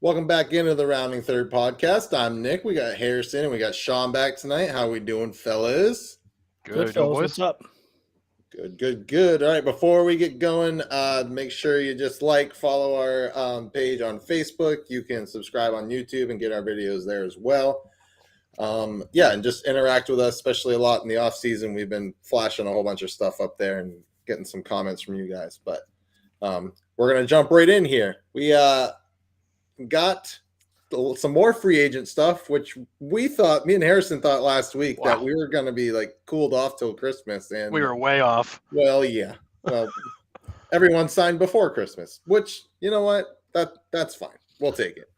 Welcome back into the Rounding Third podcast. I'm Nick. We got Harrison and we got Sean back tonight. How we doing, fellas? Good fellas. What's up? Good. All right, before we get going, make sure you just follow our page on Facebook. You can subscribe on YouTube and get our videos there as well. And just interact with us, especially a lot in the off season. We've been flashing a whole bunch of stuff up there and getting some comments from you guys. But we're gonna jump right in here. We got some more free agent stuff, which me and Harrison thought last week that we were going to be cooled off till Christmas, and we were way off. Well, everyone signed before Christmas, which, you know what, that's fine. We'll take it.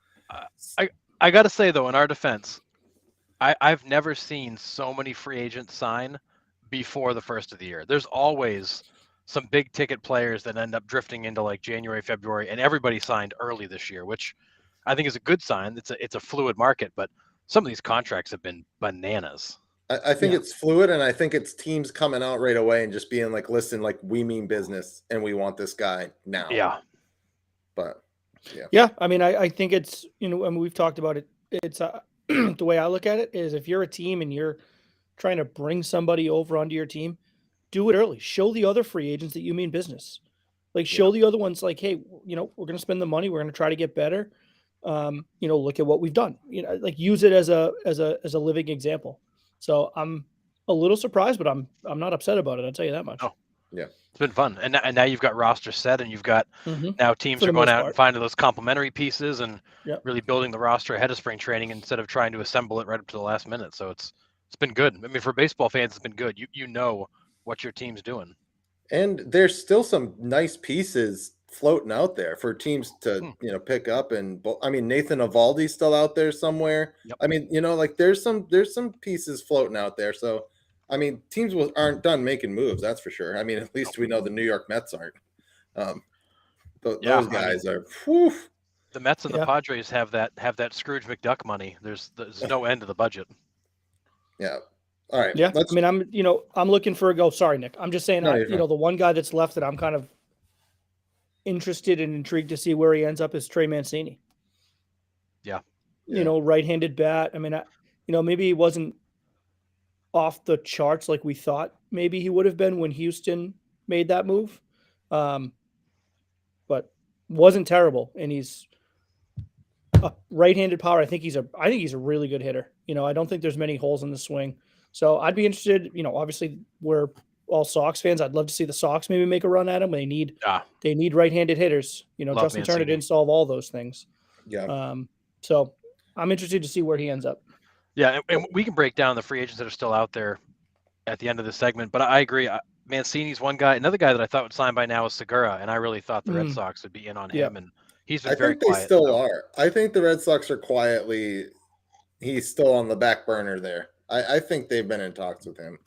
I got to say though, in our defense, I've never seen so many free agents sign before the first of the year. There's always some big ticket players that end up drifting into January, February, and everybody signed early this year, which I think is a good sign. It's a fluid market, but some of these contracts have been bananas. I think it's fluid, and I think it's teams coming out right away and just being listen, we mean business, and we want this guy now. Yeah. But, yeah. I mean, I think it's, we've talked about it. It's the way I look at it is if you're a team and you're trying to bring somebody over onto your team, do it early. Show the other free agents that you mean business. Show the other ones, hey, we're going to spend the money. We're going to try to get better. Look at what we've done. Use it as a living example. So I'm a little surprised, but I'm not upset about it. I'll tell you that much. Oh, yeah, it's been fun, and now you've got roster set, and you've got now teams are going out and finding those complementary pieces and really building the roster ahead of spring training instead of trying to assemble it right up to the last minute. So it's been good. I mean, for baseball fans, it's been good. You know what your team's doing, and there's still some nice pieces floating out there for teams to pick up. And I mean, Nathan Eovaldi's still out there somewhere. I mean, there's some pieces floating out there. So I mean, teams aren't done making moves, that's for sure. I mean, at least we know the New York Mets aren't. Those guys are. Whew. The Mets and the Padres have that Scrooge McDuck money. There's no end to the budget. Yeah. All right. Yeah. I mean, I'm looking for a go. Sorry, Nick. I'm just saying, the one guy that's left that I'm kind of interested and intrigued to see where he ends up is Trey Mancini. Yeah. Right-handed bat. I mean, maybe he wasn't off the charts like we thought maybe he would have been when Houston made that move. But wasn't terrible. And he's a right-handed power. I think he's a really good hitter. I don't think there's many holes in the swing. So I'd be interested, obviously we're all Sox fans. I'd love to see the Sox maybe make a run at him. They need right-handed hitters. Justin Turner didn't solve all those things. Yeah. So I'm interested to see where he ends up. Yeah, and we can break down the free agents that are still out there at the end of the segment. But I agree. Mancini's one guy. Another guy that I thought would sign by now is Segura, and I really thought the Red Sox would be in on him. And he's been very quiet. I think they still are. I think the Red Sox are quietly. He's still on the back burner there. I think they've been in talks with him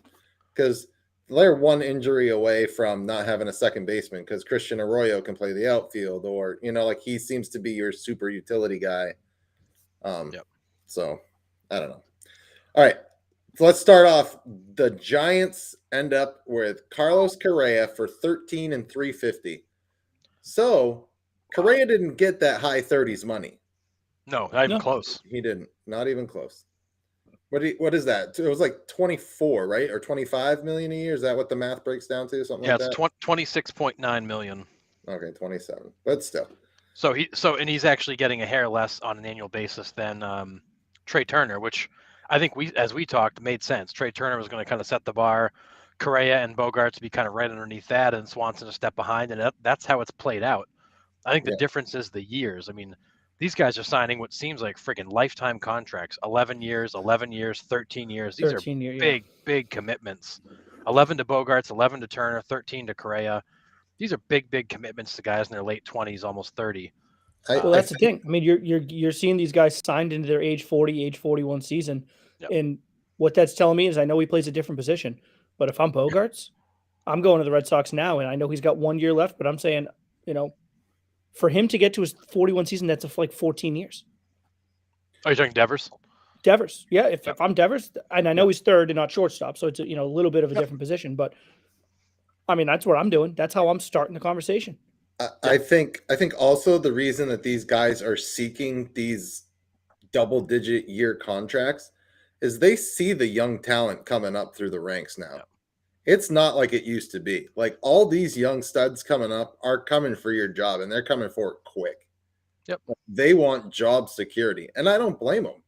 because they're one injury away from not having a second baseman because Christian Arroyo can play the outfield, or he seems to be your super utility guy. So I don't know. All right, so let's start off. The Giants end up with Carlos Correa for $13 and $350. So Correa didn't get that high 30s money. No, not even close. He didn't. Not even close. What is that? It was 24, right? Or 25 million a year? Is that what the math breaks down to? Something like that? Yeah, it's 26.9 million. Okay, 27. But still. And he's actually getting a hair less on an annual basis than Trey Turner, which I think as we talked, made sense. Trey Turner was going to kind of set the bar. Correa and Bogaerts to be kind of right underneath that, and Swanson a step behind, and that's how it's played out. I think the difference is the years. I mean, these guys are signing what seems like freaking lifetime contracts, 11 years, 13 years. These are big commitments. 11 to Bogaerts, 11 to Turner, 13 to Correa. These are big commitments to guys in their late 20s, almost 30. Well, that's the thing. I mean, you're seeing these guys signed into their age 40, age 41 season. Yep. And what that's telling me is I know he plays a different position. But if I'm Bogaerts, I'm going to the Red Sox now, and I know he's got 1 year left, but I'm saying, for him to get to his 41 season, that's 14 years. Are you talking Devers? Devers, yeah. If I'm Devers, and I know he's third and not shortstop, so it's a little bit of a different position. But I mean, that's what I'm doing. That's how I'm starting the conversation. I think also the reason that these guys are seeking these double-digit year contracts is they see the young talent coming up through the ranks now. Yeah. It's not like it used to be. Like all these young studs coming up are coming for your job, and they're coming for it quick. Yep. They want job security, and I don't blame them.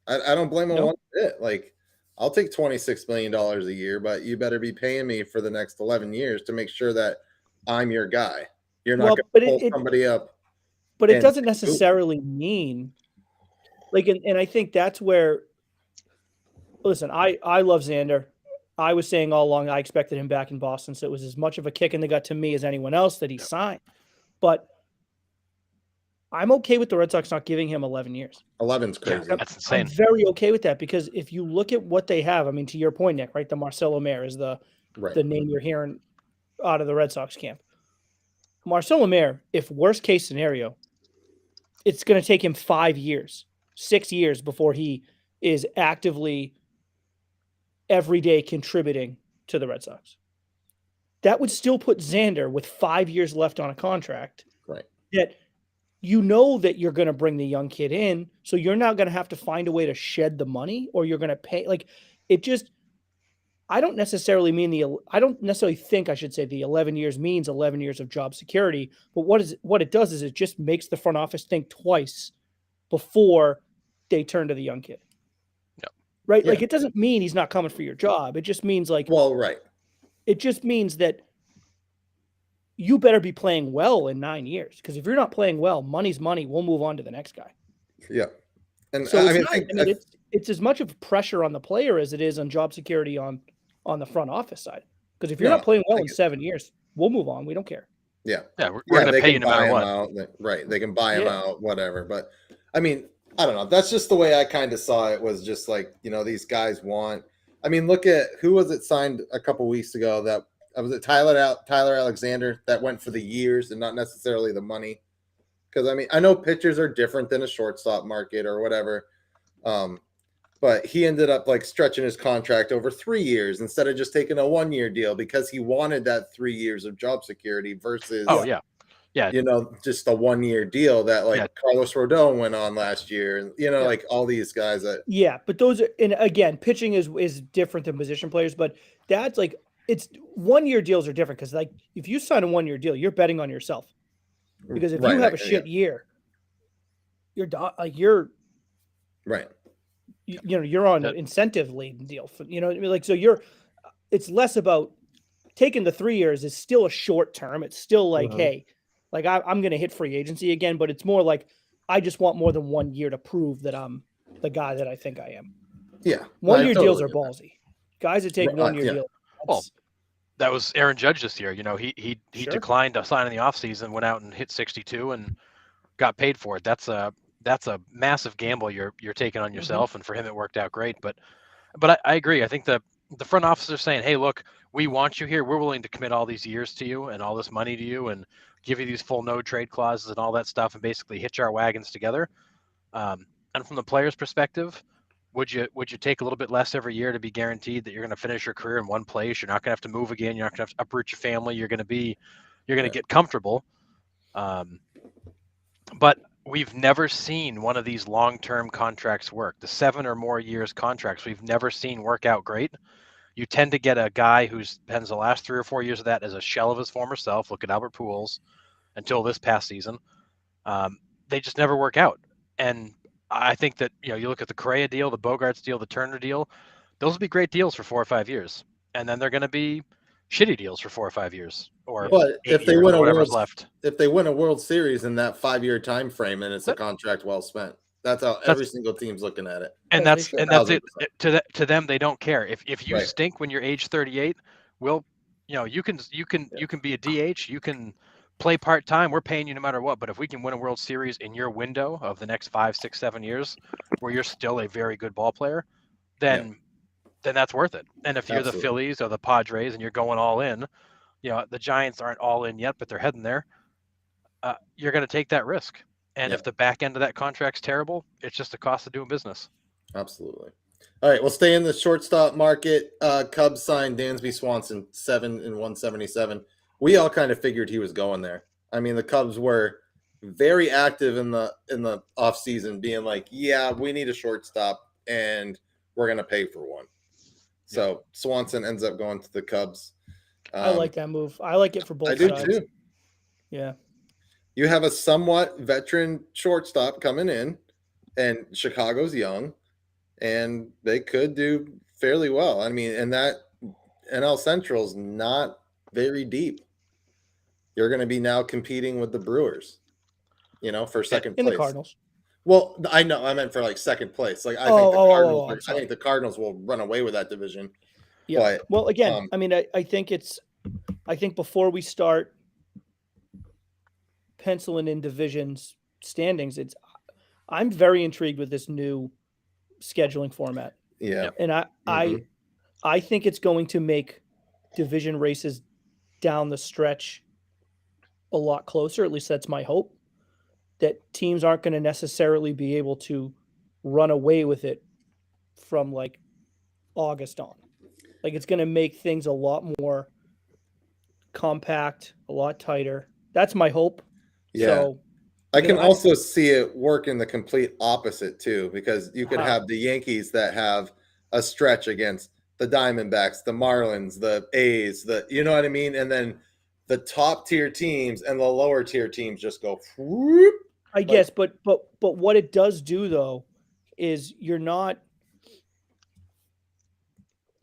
I don't blame them No. one bit. Like, I'll take $26 million a year, but you better be paying me for the next 11 years to make sure that I'm your guy. You're not Well, going but to pull it somebody up. but it and doesn't say, "Ooh." necessarily mean like, and I think that's where. Listen, I love Xander. I was saying all along I expected him back in Boston, so it was as much of a kick in the gut to me as anyone else that he Yep. signed. But I'm okay with the Red Sox not giving him 11 years. 11's Yeah, crazy. that's I'm insane. very okay with that because if you look at what they have, I mean, to your point, Nick, right? The Marcelo Mayer is the Right. name you're hearing out of the Red Sox camp. Marcelo Mayer, if worst case scenario, it's going to take him 5 years, 6 years before he is actively every day contributing to the Red Sox. That would still put Xander with 5 years left on a contract. Right. That you know that you're going to bring the young kid in, so you're not going to have to find a way to shed the money, or you're going to pay. Like it just, I don't necessarily think I should say the 11 years means 11 years of job security. But what it does is it just makes the front office think twice before they turn to the young kid. Yep. Right? Yeah. Like it doesn't mean he's not coming for your job. It just means like Well, right. it just means that you better be playing well in 9 years. Because if you're not playing well, money's money. We'll move on to the next guy. Yeah. And So I mean, it's as much of pressure on the player as it is on job security on the front office side. Because if you're No, not playing well I in get- 7 years, we'll move on. We don't care. yeah. Yeah, we're going to they pay can you no buy matter him what. out. Right. They can buy him Yeah. out, whatever. But I mean, I don't know. That's just the way I kind of saw it, was just like, these guys want. I mean, look at who was it signed a couple weeks ago that was it Tyler Alexander that went for the years and not necessarily the money. Because I mean, I know pitchers are different than a shortstop market or whatever. But he ended up like stretching his contract over 3 years instead of just taking a 1-year deal because he wanted that 3 years of job security versus Oh yeah, yeah. just a 1-year deal that like Yeah. Carlos Rodon went on last year, and like all these guys that Yeah, but those are, and again, pitching is different than position players, but that's like it's 1-year deals are different because like if you sign a 1-year deal, you're betting on yourself. Because if you have a shit year, you're like you're right. you're on an incentive laden deal. For, like so it's less about taking the 3 years is still a short term. It's still like, hey, like I'm going to hit free agency again, but it's more like I just want more than 1 year to prove that I'm the guy that I think I am. Yeah, 1-year deals are ballsy. Guys that take 1-year deals. Well, that was Aaron Judge this year. He Sure. declined to sign in the offseason, went out and hit 62 and got paid for it. That's a massive gamble you're taking on yourself, and for him it worked out great. But I agree. I think the front office are saying, hey, look, we want you here. We're willing to commit all these years to you and all this money to you and give you these full no trade clauses and all that stuff and basically hitch our wagons together. And from the player's perspective, would you take a little bit less every year to be guaranteed that you're going to finish your career in one place? You're not going to have to move again. You're not going to have to uproot your family. You're going to get comfortable. But we've never seen one of these long-term contracts work. The 7 or more years contracts we've never seen work out great. You tend to get a guy who spends the last 3 or 4 years of that as a shell of his former self. Look at Albert Pujols until this past season. They just never work out. And I think that, you look at the Correa deal, the Bogaerts deal, the Turner deal, those will be great deals for 4 or 5 years. And then they're going to be shitty deals for 4 or 5 years. But if they win left. if they win a World Series in that 5-year time frame, and it's a contract well spent, that's how every single team's looking at it. And Oh, that's they should. it. To them, they don't care. If you stink when you're age 38, you can be a DH, you can play part-time. We're paying you no matter what. But if we can win a World Series in your window of the next 5, 6, 7 years, where you're still a very good ball player, then that's worth it. And if you're the Phillies or the Padres and you're going all in, the Giants aren't all in yet, but they're heading there. You're going to take that risk. And if the back end of that contract's terrible, it's just the cost of doing business. Absolutely. All right, we'll stay in the shortstop market. Cubs signed Dansby Swanson, 7 and 177. We all kind of figured he was going there. I mean, the Cubs were very active in the offseason, being like, yeah, we need a shortstop and we're gonna pay for one. So Swanson ends up going to the Cubs. I like that move. I like it for both I do sides. too. Yeah. You have a somewhat veteran shortstop coming in, and Chicago's young, and they could do fairly well. I mean, and that NL Central's not very deep. You're going to be now competing with the Brewers, for second In place. the Cardinals. Well, I know I meant for like second place. Like I think the Cardinals will run away with that division. Yeah. But, well, again, I mean, I think before we start penciling in divisions standings, I'm very intrigued with this new scheduling format. Yeah. And I think it's going to make division races down the stretch a lot closer. At least that's my hope, that teams aren't going to necessarily be able to run away with it from like August on. Like it's going to make things a lot more compact, a lot tighter. That's my hope. Yeah. So, I can also see it work in the complete opposite too, because you could How? have the Yankees that have a stretch against the Diamondbacks, the Marlins, the A's, you know what I mean? And then the top tier teams and the lower tier teams just go whoop. I guess, but what it does do though is you're not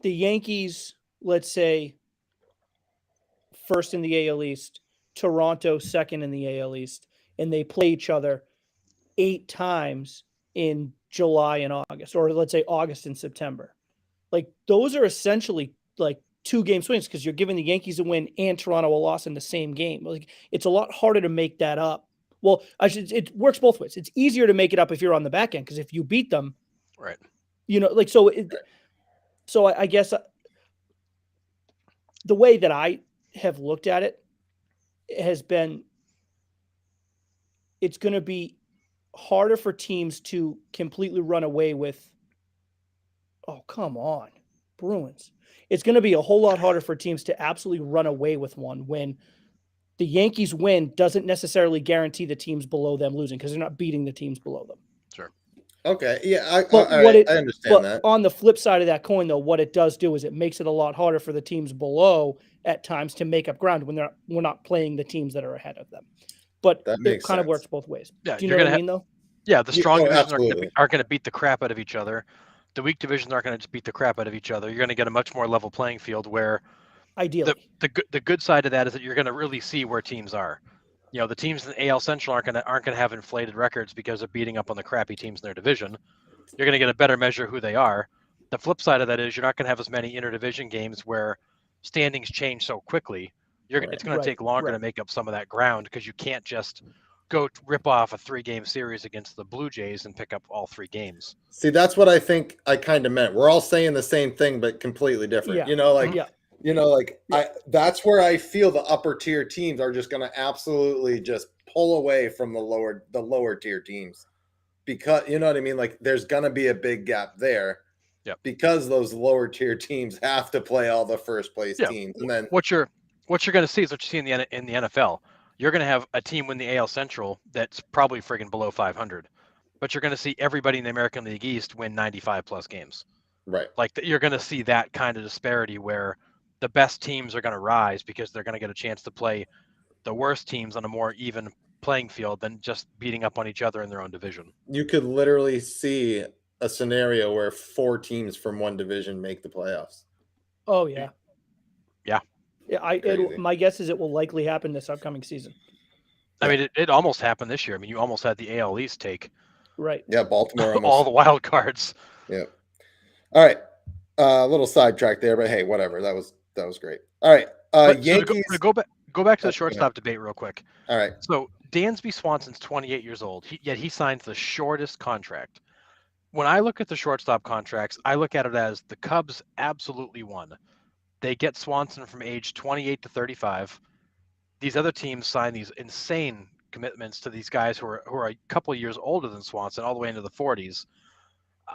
the Yankees, let's say, first in the AL East, Toronto second in the AL East, and they play each other 8 times in July and August, or let's say August and September. Like those are essentially like 2-game swings because you're giving the Yankees a win and Toronto a loss in the same game. Like it's a lot harder to make that up. Well, it works both ways. It's easier to make it up if you're on the back end because if you beat them, right? So I guess the way that I have looked at it has been it's going to be harder for teams to completely run away with. Oh, come on, Bruins. It's going to be a whole lot harder for teams to absolutely run away with one when the Yankees win doesn't necessarily guarantee the teams below them losing because they're not beating the teams below them. Sure. Okay. Yeah. I understand but that. On the flip side of that coin, though, what it does do is it makes it a lot harder for the teams below at times to make up ground when we're not playing the teams that are ahead of them. But it kind of works both ways. Yeah, do you know what I mean, though? Yeah, the strong divisions absolutely. are going to beat the crap out of each other. The weak divisions aren't going to just beat the crap out of each other. You're going to get a much more level playing field where ideally the good side of that is that you're going to really see where teams are. The teams in the AL Central aren't going to have inflated records because they're beating up on the crappy teams in their division. You're going to get a better measure of who they are. The flip side of that is you're not going to have as many interdivision games where standings change so quickly. It's going to take longer to make up some of that ground because you can't just go rip off a 3-game series against the Blue Jays and pick up all 3 games. See, that's what I think I kind of meant. We're all saying the same thing, but completely different. Yeah. That's where I feel the upper tier teams are just going to absolutely just pull away from the lower tier teams because you know what I mean? Like there's going to be a big gap there. Yeah. Because those lower tier teams have to play all the first place teams. And then what you're going to see is what you see in the NFL. You're going to have a team win the AL Central that's probably friggin' below 500, but you're going to see everybody in the American League East win 95 plus games. Right. Like you're going to see that kind of disparity where the best teams are going to rise because they're going to get a chance to play the worst teams on a more even playing field than just beating up on each other in their own division. You could literally see a scenario where 4 teams from one division make the playoffs. Oh yeah. Yeah. Yeah, my guess is it will likely happen this upcoming season. I mean, it almost happened this year. I mean, you almost had the AL East take. Right. Yeah, Baltimore almost. all the wild cards. Yeah. All right. A little sidetrack there, but hey, whatever. That was great. All right. Yankees. So go back to the shortstop debate real quick. All right. So Dansby Swanson's 28 years old. Yet he signs the shortest contract. When I look at the shortstop contracts, I look at it as the Cubs absolutely won. They get Swanson from age 28 to 35. These other teams sign these insane commitments to these guys who are a couple of years older than Swanson, all the way into the 40s.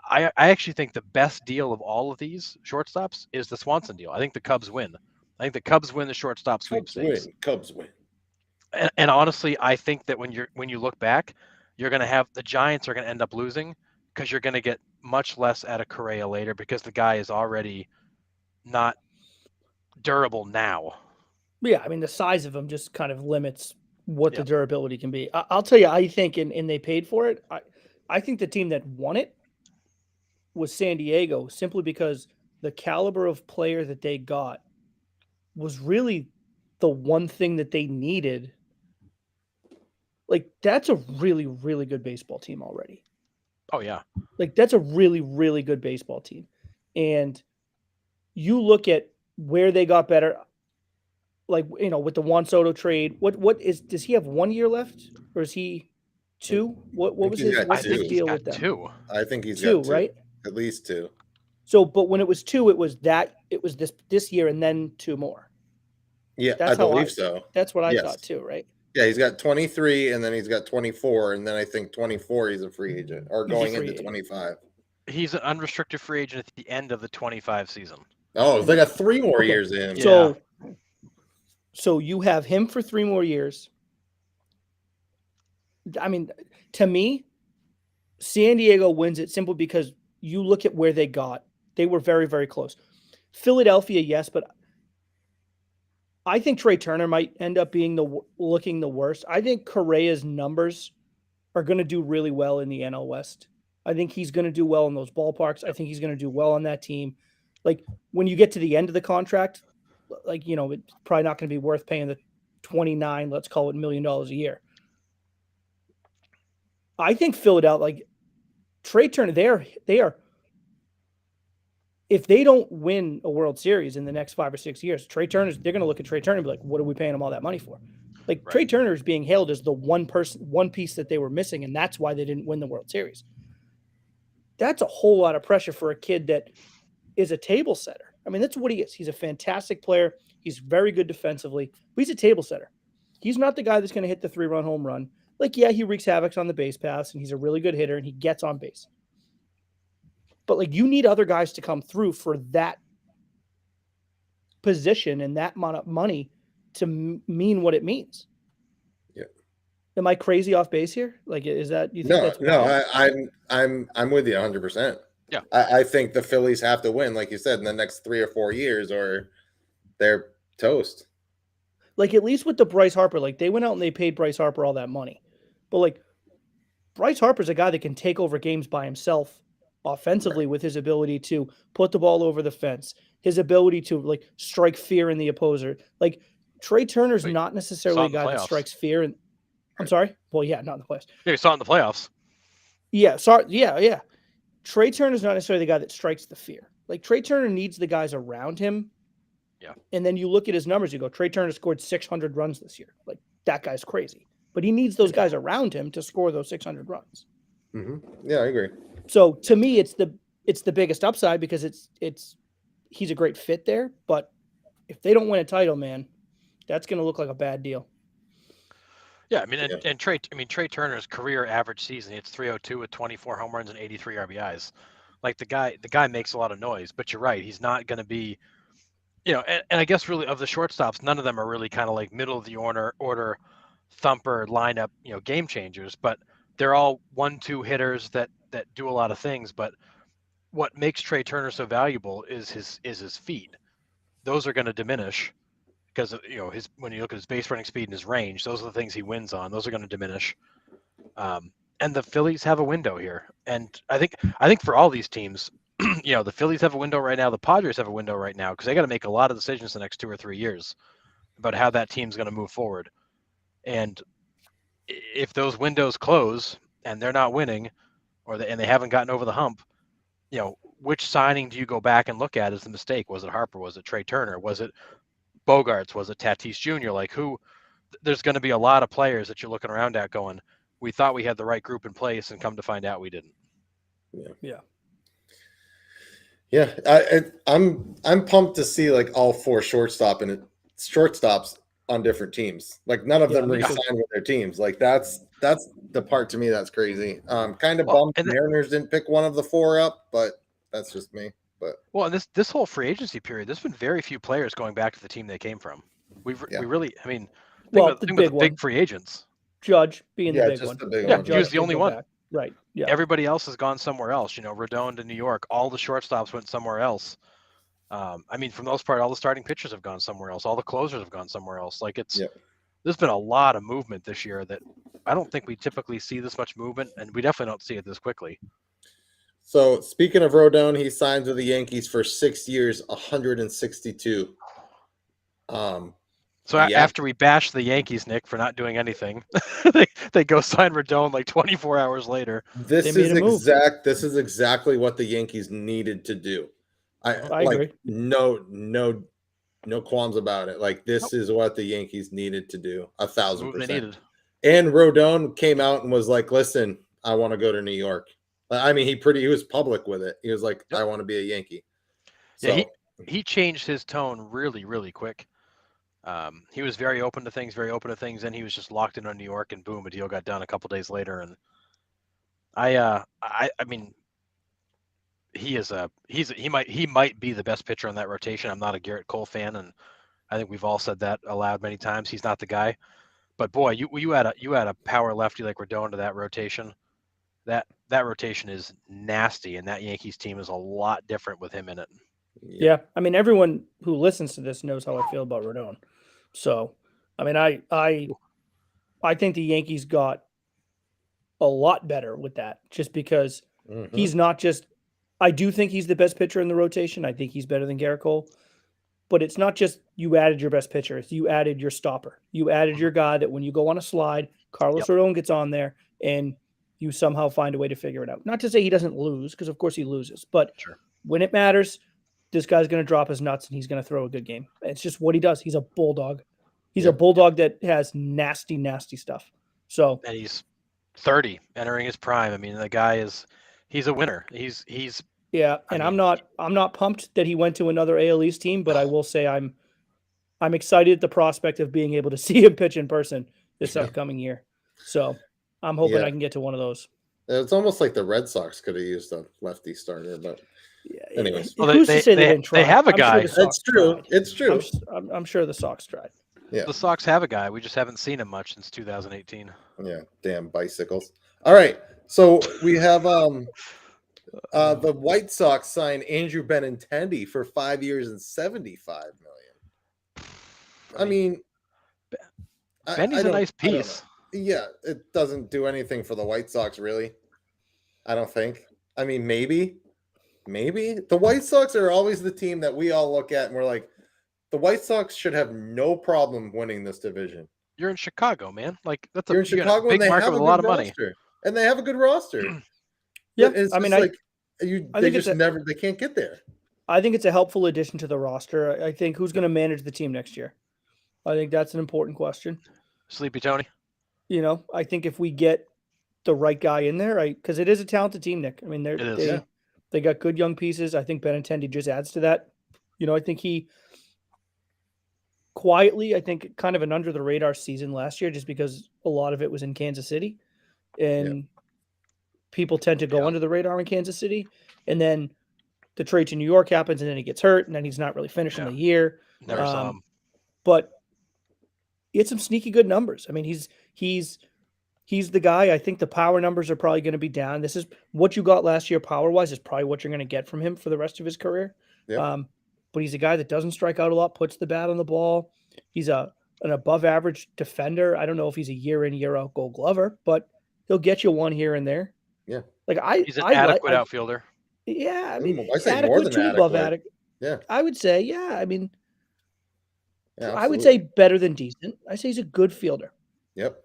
I actually think the best deal of all of these shortstops is the Swanson deal. I think the Cubs win. I think the Cubs win the shortstop sweepstakes. Cubs win. And honestly, I think that when you look back, you're going to have the Giants are going to end up losing because you're going to get much less out of Correa later because the guy is already not durable now. Yeah, I mean the size of him just kind of limits what the Yep. durability can be. I'll tell you, I think, and they paid for it. I think the team that won it was San Diego, simply because the caliber of player that they got was really the one thing that they needed. Like that's a really, really good baseball team already. Oh yeah. Like that's a really, really good baseball team. And you look at where they got better, like with the Juan Soto trade. Does he have 1 year left or is he two? What think was he's his got what's I his think two. he's deal got with them? 2. I think he's Two, got two, right? at least 2. So, but when it was 2, it was this year and then 2 more. Yeah, That's I how believe so. That's what I Yes. thought too, right? Yeah, he's got 23, and then he's got 24, and then I think 24 he's a free agent or He's a going free into agent. 25. He's an unrestricted free agent at the end of the 25 season. Oh, they got 3 more Okay. years in. Yeah. So you have him for 3 more years. I mean, to me, San Diego wins it simply because you look at where they got. They were very, very close. Philadelphia, yes, but I think Trey Turner might end up being looking the worst. I think Correa's numbers are going to do really well in the NL West. I think he's going to do well in those ballparks. I think he's going to do well on that team. Like when you get to the end of the contract, like it's probably not going to be worth paying the 29, let's call it $1 million a year. I think Philadelphia, like Trey Turner, they are. If they don't win a World Series in the next 5 or 6 years, they're going to look at Trey Turner and be like, "What are we paying him all that money for?" Like Right. Trey Turner is being hailed as the one piece that they were missing, and that's why they didn't win the World Series. That's a whole lot of pressure for a kid that is a table setter. I mean, that's what he is. He's a fantastic player. He's very good defensively. But he's a table setter. He's not the guy that's going to hit the 3-run home run. Like, yeah, he wreaks havoc on the base paths, and he's a really good hitter, and he gets on base. But like, you need other guys to come through for that position and that amount of money to mean what it means. Yeah. Am I crazy off base here? Like, is that you think No, that's no, wild? I'm with you 100%. Yeah. I think the Phillies have to win, like you said, in the next 3 or 4 years, or they're toast. Like, at least with the Bryce Harper, like they went out and they paid Bryce Harper all that money. But like Bryce Harper's a guy that can take over games by himself offensively with his ability to put the ball over the fence, his ability to like strike fear in the opposer. Like Trey Turner's not necessarily a guy that strikes fear. And I'm sorry. Well, yeah, not in the playoffs. Yeah, you saw it in the playoffs. Yeah, sorry. Yeah. Trey Turner's not necessarily the guy that strikes the fear. Like Trey Turner needs the guys around him. Yeah. And then you look at his numbers, you go, Trey Turner scored 600 runs this year. Like that guy's crazy. But he needs those guys around him to score those 600 runs. Mm-hmm. Yeah, I agree. So to me, it's the biggest upside because he's a great fit there. But if they don't win a title, man, that's going to look like a bad deal. Yeah, I mean, and Trey Turner's career average season, it's 302 with 24 home runs and 83 RBIs. Like the guy makes a lot of noise. But you're right, he's not going to be, and I guess really of the shortstops, none of them are really kind of like middle of the order thumper lineup, game changers. But they're all 1-2 hitters that do a lot of things. But what makes Trey Turner so valuable is his feet. Those are going to diminish because when you look at his base running speed and his range, those are the things he wins on. Those are going to diminish. And the Phillies have a window here, and I think for all these teams, the Phillies have a window right now. The Padres have a window right now because they got to make a lot of decisions the next 2 or 3 years about how that team's going to move forward. And if those windows close and they're not winning, and they haven't gotten over the hump, which signing do you go back and look at as the mistake? Was it Harper? Was it Trey Turner? Was it Bogarts? Was it Tatis Jr.? Like who? There's going to be a lot of players that you're looking around at going, we thought we had the right group in place, and come to find out we didn't. Yeah. I'm pumped to see like all 4 shortstops on different teams. Like none of them re-signed with their teams. Like that's the part to me that's crazy. Kind of bummed the Mariners didn't pick one of the 4 up, but that's just me. But and this whole free agency period, there's been very few players going back to the team they came from. We really, I mean, Well, the Think big about the one, big free agents. Judge being the Yeah, big just one. the big Yeah, one. he was Judge the did only go one. back. Right. Yeah. Everybody else has gone somewhere else. Rodon to New York. All the shortstops went somewhere else. I mean, for the most part, all the starting pitchers have gone somewhere else. All the closers have gone somewhere else. Like there's been a lot of movement this year that I don't think we typically see this much movement, and we definitely don't see it this quickly. So speaking of Rodon, he signs with the Yankees for 6 years, 162. So Yeah. after we bash the Yankees, Nick, for not doing anything, they go sign Rodon like 24 hours later. This They is made a move. this is exactly what the Yankees needed to do. I like agree. no qualms about it. Like this is what the Yankees needed to do. It's the move they 1,000%. needed. And Rodon came out and was like, "Listen, I want to go to New York." I mean, he was public with it. He was like, Yep. "I want to be a Yankee." Yeah, So he changed his tone really, really quick. He was very open to things, and he was just locked in on New York, and boom, a deal got done a couple days later. And I mean, he might be the best pitcher on that rotation. I'm not a Garrett Cole fan, and I think we've all said that aloud many times. He's not the guy, but boy, you add a power lefty like Rodon to that rotation. That rotation is nasty, and that Yankees team is a lot different with him in it. Yeah. I mean, everyone who listens to this knows how I feel about Rodon. So, I mean, I think the Yankees got a lot better with that just because he's not just. I do think he's the best pitcher in the rotation. I think he's better than Garrett Cole. But it's not just you added your best pitcher. It's you added your stopper. You added your guy that when you go on a slide, Carlos Rodon gets on there and you somehow find a way to figure it out. Not to say he doesn't lose, because of course he loses. But when it matters, this guy's going to drop his nuts and he's going to throw a good game. It's just what he does. He's a bulldog. He's a bulldog that has nasty, nasty stuff. So and he's 30, entering his prime. I mean, the guy he's a winner. He's yeah, and I'm not pumped that he went to another AL East team, but I will say I'm excited at the prospect of being able to see him pitch in person this upcoming year. So I'm hoping I can get to one of those. It's almost like the Red Sox could have used a lefty starter, but anyways, well, who's to say they didn't try? They have a I'm guy. Sure That's true. tried. It's true. I'm sure the Sox tried. Yeah, the Sox have a guy. We just haven't seen him much since 2018. Yeah, damn bicycles. All right, so we have the White Sox signed Andrew Benintendi for 5 years and $75 million. I mean, Benny's a nice piece. Yeah, it doesn't do anything for the White Sox, really. I don't think. I mean, maybe. The White Sox are always the team that we all look at and we're like, the White Sox should have no problem winning this division. You're in Chicago, man. Like You're in Chicago big and they market have with a a lot good of money. roster. And they have a good roster. Yeah, It's I mean, just I think they can't get there. I think it's a helpful addition to the roster. I think who's going to manage the team next year? I think that's an important question. Sleepy Tony. I think if we get the right guy in there, because it is a talented team, Nick. I mean, they got good young pieces. I think Benintendi just adds to that. I think he quietly, I think kind of an under the radar season last year, just because a lot of it was in Kansas City, and people tend to go under the radar in Kansas City, and then the trade to New York happens, and then he gets hurt, and then he's not really finishing the year. Never saw him. But he had some sneaky good numbers. I mean, he's the guy. I think the power numbers are probably going to be down. This is what you got last year power wise is probably what you're going to get from him for the rest of his career. Yep. But he's a guy that doesn't strike out a lot, puts the bat on the ball. He's an above average defender. I don't know if he's a year in, year out Gold Glover, but he'll get you one here and there. Yeah. He's an adequate outfielder. Yeah. I mean, I say more than adequate. Yeah. I would say, yeah. I mean, yeah, I would say better than decent. I say he's a good fielder. Yep.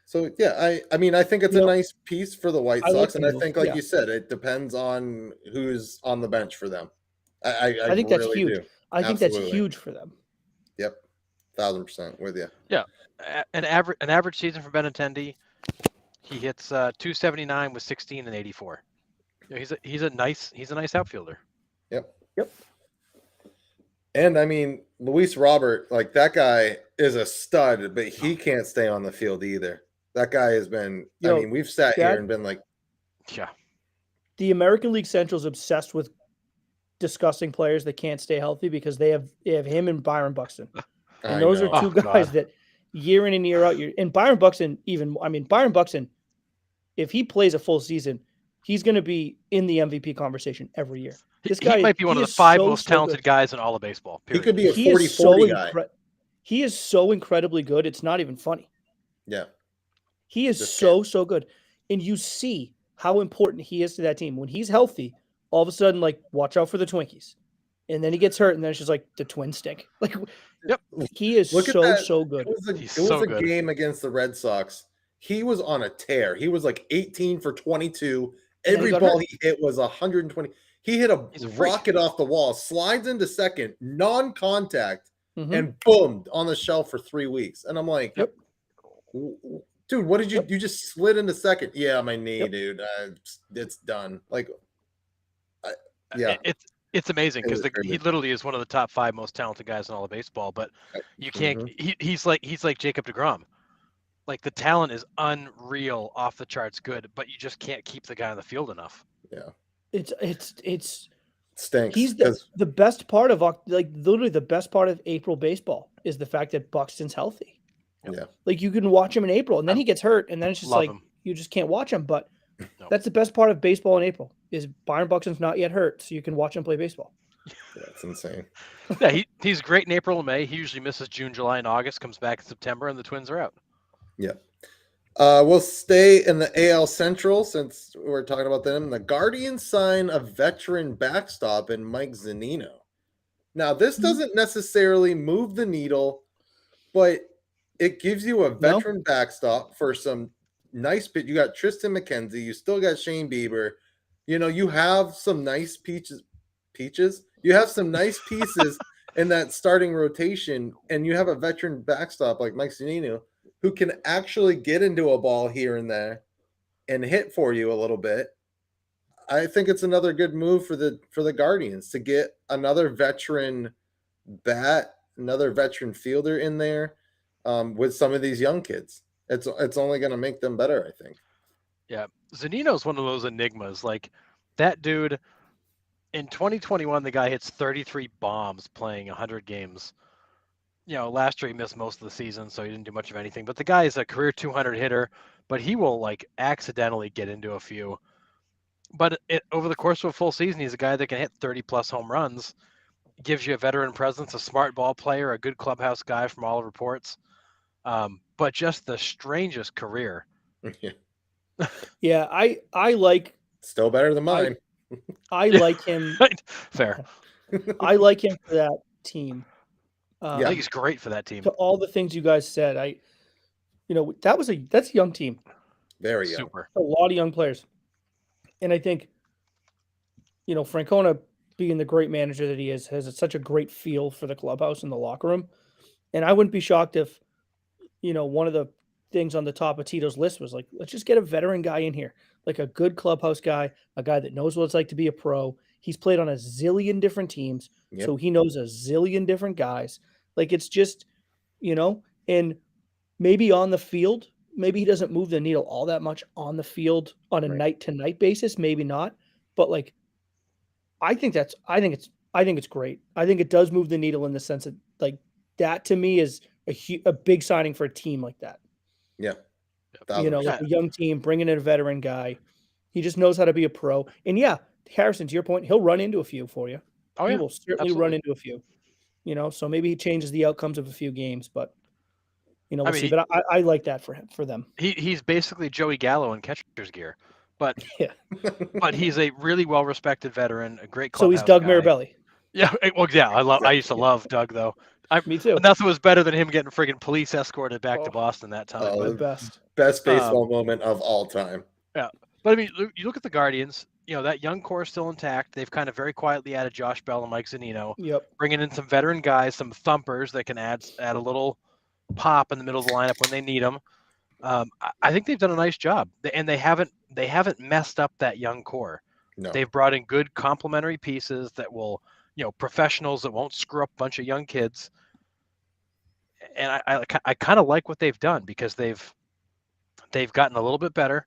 So yeah, I mean, I think it's a nice piece for the White Sox, and I think, like you said, it depends on who's on the bench for them. I think really that's huge. do. I think that's huge for them. Yep, 1,000% with you. Yeah, an average season for Benintendi, he hits 279 with 16 and 84. He's a nice outfielder. Yep. And I mean, Luis Robert, like that guy is a stud, but he can't stay on the field either. That guy has been. I mean, we've sat here and been like, yeah. The American League Central is obsessed with discussing players that can't stay healthy because they have him and Byron Buxton. And those are know. two Oh, guys God. that year in and year out, and Byron Buxton Byron Buxton, if he plays a full season, he's going to be in the MVP conversation every year. This He guy might be one of the is five so, most so talented good. guys in all of baseball. He Period. could be a He is 40-40 guy. He is so incredibly good. It's not even funny. Yeah. He is Just so good. And you see how important he is to that team. When he's healthy, all of a sudden, like, watch out for the Twinkies. And then he gets hurt, and then it's just like the Twins stink. Like, Yep. he is Look at so, that. so good. He's It was so a good. game against the Red Sox. He was on a tear. He was like 18 for 22. And then he Every got ball hurt. he hit was 120. He hit a He's a freak. rocket off the wall, slides into second, non-contact, Mhm. and boom, on the shelf for 3 weeks. And I'm like, Yep. dude, what did you Yep. you just slid into second? Yeah, my knee, Yep. dude. It's done. Like, yeah. It's amazing It because was he crazy. literally is one of the top 5 most talented guys in all of baseball. But you can't. Mhm. He's like Jacob DeGrom. Like, the talent is unreal, off the charts good, but you just can't keep the guy on the field enough. It's Stinks. he's 'cause- the best part of literally the best part of April baseball is the fact that Buxton's healthy. Yeah. Like, you can watch him in April, and then I he gets hurt, and then it's just love like him. you just can't watch him. But No. that's the best part of baseball in April is Byron Buxton's not yet hurt, so you can watch him play baseball. That's insane. Yeah, he's great in April and May. He usually misses June, July, and August, comes back in September, and the Twins are out. Yeah. We'll stay in the AL Central since we're talking about them. The Guardians sign a veteran backstop in Mike Zunino. Now, this doesn't necessarily move the needle, but it gives you a veteran backstop for some nice pitch. You got Tristan McKenzie. You still got Shane Bieber. You have some nice peaches. You have some nice pieces in that starting rotation, and you have a veteran backstop like Mike Zunino, who can actually get into a ball here and there and hit for you a little bit. I think it's another good move for the Guardians to get another veteran bat, another veteran fielder in there with some of these young kids. It's only going to make them better, I think. Yeah, Zunino's one of those enigmas. Like, that dude, in 2021, the guy hits 33 bombs playing 100 games. Last year he missed most of the season, so he didn't do much of anything. But the guy is a career 200 hitter, but he will, like, accidentally get into a few. But over the course of a full season, he's a guy that can hit 30-plus home runs, gives you a veteran presence, a smart ball player, a good clubhouse guy from all reports. But just the strangest career. Yeah, I like Still better than mine. I like him. Fair. I like him for that team. I think he's great for that team. To all the things you guys said, that's a young team. Very young. Super. A lot of young players. And I think, Francona, being the great manager that he is, has such a great feel for the clubhouse and the locker room. And I wouldn't be shocked if, one of the things on the top of Tito's list was like, let's just get a veteran guy in here, like a good clubhouse guy, a guy that knows what it's like to be a pro. He's played on a zillion different teams, so he knows a zillion different guys. Like, it's just, and maybe on the field, maybe he doesn't move the needle all that much on the field on a night-to-night basis, maybe not. But, like, I think it's great. I think it does move the needle in the sense that, like, that to me is a big signing for a team like that. Yeah. Like a young team bringing in a veteran guy. He just knows how to be a pro. And yeah, Harrison, to your point, he'll run into a few for you. Oh, he yeah. will certainly run into a few. So maybe he changes the outcomes of a few games, but we'll see. But I like that for them. He's basically Joey Gallo in catcher's gear, but yeah. But he's a really well respected veteran, a great So clubhouse he's Doug guy. Mirabelli. Yeah, well, yeah, I used to love Doug though. Me too. Nothing was better than him getting friggin' police escorted back to Boston that time. The best baseball moment of all time. Yeah, but I mean, you look at the Guardians. That young core is still intact. They've kind of very quietly added Josh Bell and Mike Zunino. Yep. Bringing in some veteran guys, some thumpers that can add a little pop in the middle of the lineup when they need them. I think they've done a nice job, and they haven't messed up that young core. No. They've brought in good complementary pieces that will, professionals that won't screw up a bunch of young kids. And I kind of like what they've done because they've gotten a little bit better,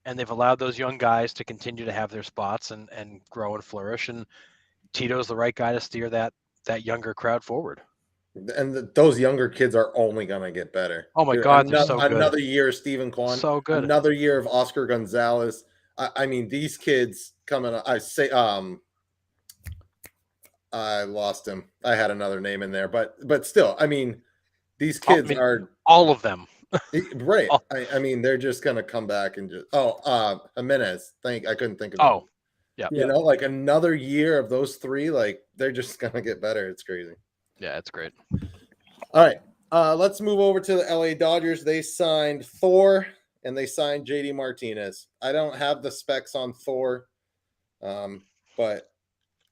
and they've allowed those young guys to continue to have their spots and grow and flourish. And Tito's the right guy to steer that younger crowd forward. And those younger kids are only gonna get better. Oh my Dude, God, they're so good. another year of Stephen Kwan, So good. another year of Oscar Gonzalez. I mean, these kids coming. I say, I lost him. I had another name in there, but still, I mean, these kids are all of them. right. I mean, they're just gonna come back and just Jimenez. I couldn't think of. Oh, yeah. You know, like another year of those three, like they're just gonna get better. It's crazy. Yeah, it's great. All right. Let's move over to the LA Dodgers. They signed Thor and they signed JD Martinez. I don't have the specs on Thor, but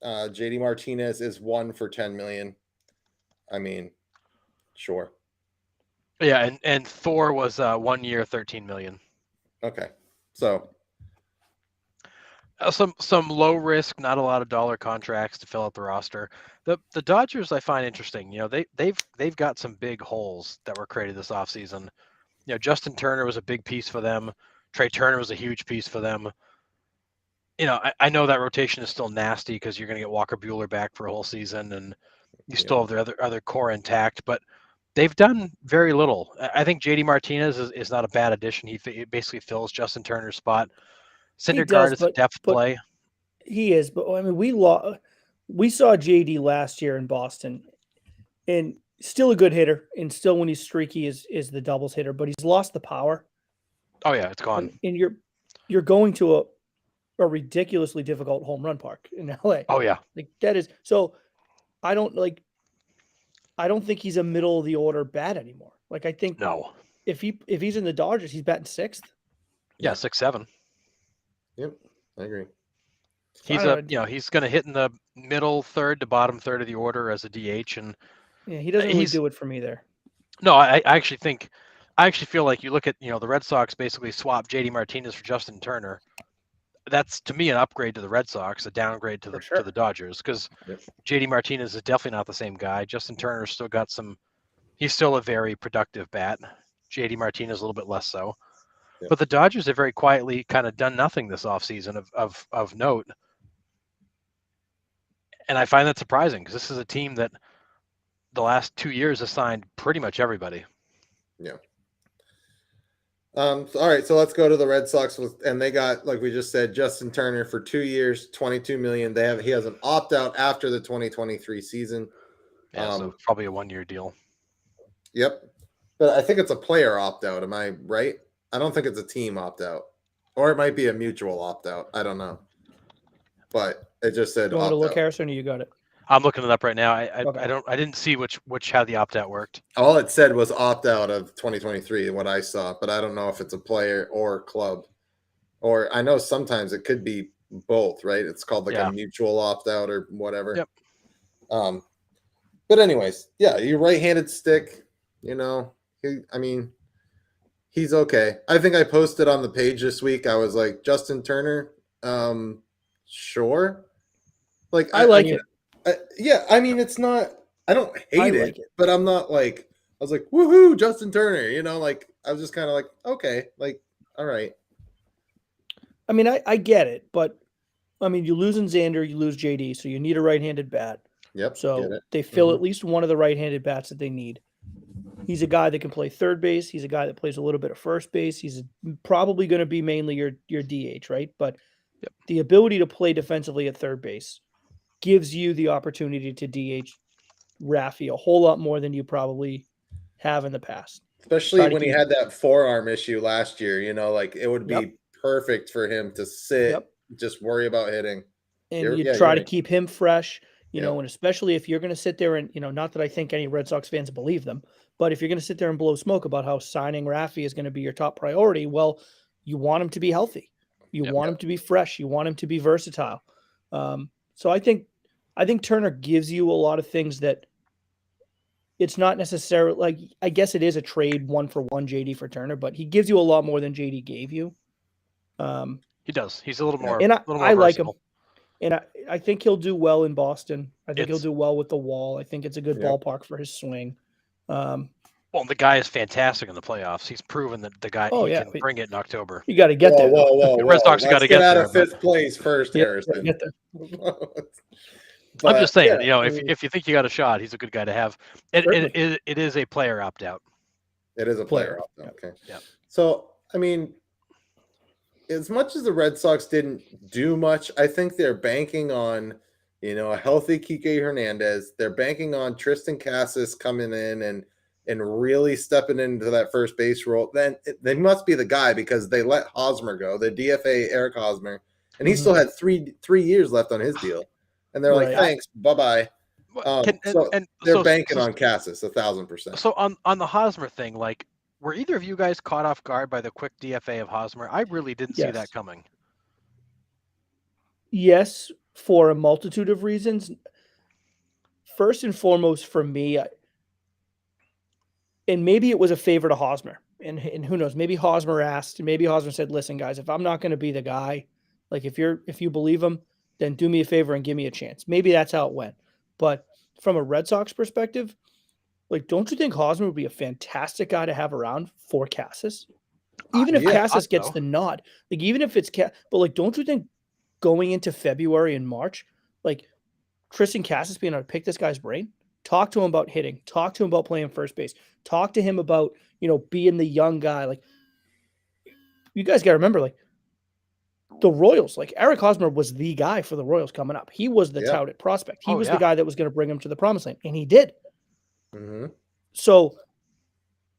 JD Martinez is 1 for $10 million. I mean, sure. Yeah, and Thor was 1 year, $13 million. Okay, so some low risk, not a lot of dollar contracts to fill out the roster. The Dodgers I find interesting. You know, they've got some big holes that were created this offseason. You know, Justin Turner was a big piece for them. Trey Turner was a huge piece for them. You know, I know that rotation is still nasty because you're going to get Walker Buehler back for a whole season, and you still have their other core intact. But they've done very little. I think JD Martinez is not a bad addition. He basically fills Justin Turner's spot. Syndergaard is a depth play. He is, but I mean, we saw JD last year in Boston, and still a good hitter, and still when he's streaky is the doubles hitter, but he's lost the power. Oh yeah, it's gone. And you're going to a ridiculously difficult home run park in LA. Oh yeah, like that is so. I don't think he's a middle of the order bat anymore. Like I think if he's in the Dodgers, he's batting 6th. Yeah, 6-7. Yep, I agree. He's he's going to hit in the middle third to bottom third of the order as a DH, and yeah, he doesn't really do it for me there. No, I actually feel like you look at the Red Sox basically swapped JD Martinez for Justin Turner. That's to me an upgrade to the Red Sox, a downgrade to the Dodgers, because JD Martinez is definitely not the same guy. Justin Turner's still got he's still a very productive bat. JD Martinez a little bit less so. Yep. But the Dodgers have very quietly kind of done nothing this offseason of note. And I find that surprising because this is a team that the last 2 years has signed pretty much everybody. Yeah. All right, so let's go to the Red Sox, and they got, like we just said, Justin Turner for 2 years, $22 million. He has an opt-out after the 2023 season. Yeah, so probably a 1-year deal. Yep, but I think it's a player opt-out. Am I right? I don't think it's a team opt-out, or it might be a mutual opt-out. I don't know, but it just said. You want to look, Harrison, or you got it? I'm looking it up right now. I didn't see which how the opt-out worked. All it said was opt-out of 2023, what I saw, but I don't know if it's a player or club. Or I know sometimes it could be both, right? It's called like a mutual opt-out or whatever. Yep. But anyways, yeah, your right-handed stick, he's okay. I think I posted on the page this week. I was like, Justin Turner, sure. Like I like it. I mean, it's not. I don't hate it, but I'm not like. I was like, woohoo, Justin Turner. Like I was just kind of like, okay, like, all right. I mean, I get it, but I mean, you lose in Xander, you lose JD, so you need a right-handed bat. Yep. So they fill at least one of the right-handed bats that they need. He's a guy that can play third base. He's a guy that plays a little bit of first base. He's probably going to be mainly your DH, right? But the ability to play defensively at third base gives you the opportunity to DH Raffy a whole lot more than you probably have in the past. Especially when he had that forearm issue last year, like it would be perfect for him to sit, just worry about hitting. And you try to keep him fresh, and especially if you're going to sit there and, not that I think any Red Sox fans believe them, but if you're going to sit there and blow smoke about how signing Raffy is going to be your top priority, well, you want him to be healthy. You want him to be fresh. You want him to be versatile. So I think Turner gives you a lot of things that it's not necessarily like, I guess it is a trade 1-for-1 JD for Turner, but he gives you a lot more than JD gave you. He does. He's a little more. And I like him. versatile. And I think he'll do well in Boston. I think he'll do well with the Wall. I think it's a good ballpark for his swing. Well, the guy is fantastic in the playoffs. He's proven that the guy can bring it in October. You got to get there. Whoa. The Red Sox got to get out there, of fifth place first, Harrison. Get there. I'm just saying, yeah, I if mean, if you think you got a shot, he's a good guy to have. Certainly. It is a player opt out. it is a player opt out. Yeah. Okay. Yeah. So, I mean, as much as the Red Sox didn't do much, I think they're banking on, a healthy Kike Hernandez. They're banking on Tristan Casas coming in and really stepping into that first base role. Then they must be the guy because they let Hosmer go, the DFA Eric Hosmer, and he Mhm. still had three years left on his deal. And they're like, Right. thanks, bye-bye. So they're banking on Casas 1,000%. So on the Hosmer thing, like, were either of you guys caught off guard by the quick DFA of Hosmer? I really didn't see Yes. that coming. Yes, for a multitude of reasons. First and foremost, for me, and maybe it was a favor to Hosmer, and who knows? Maybe Hosmer asked, maybe Hosmer said, "Listen, guys, if I'm not going to be the guy, like if you believe him, then do me a favor and give me a chance." Maybe that's how it went. But from a Red Sox perspective, like, don't you think Hosmer would be a fantastic guy to have around for Casas? Even if Yeah, Casas gets so. the nod, like even if it's but like, don't you think going into February and March, like Tristan Casas being able to pick this guy's brain, talk to him about hitting, talk to him about playing first base, talk to him about, being the young guy. Like, you guys got to remember, like, the Royals, like Eric Hosmer was the guy for the Royals coming up. He was the Yeah. touted prospect. He Oh, was yeah. the guy that was going to bring him to the promised land, and he did. Mhm. So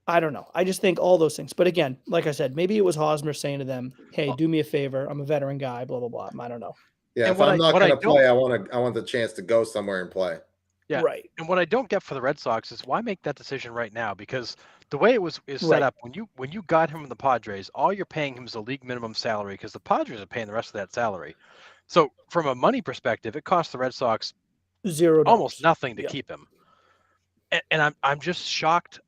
I don't know. I just think all those things. But again, like I said, maybe it was Hosmer saying to them, "Hey, do me a favor. I'm a veteran guy. Blah blah blah." I don't know. Yeah, And if what I'm not what I going to don't- play, I want the chance to go somewhere and play. Yeah. Right. And what I don't get for the Red Sox is why make that decision right now? Because the way is set Right. up, when you got him from the Padres, all you're paying him is a league minimum salary because the Padres are paying the rest of that salary. So from a money perspective, it costs the Red Sox $0. almost nothing to Yeah. keep him. And I'm just shocked.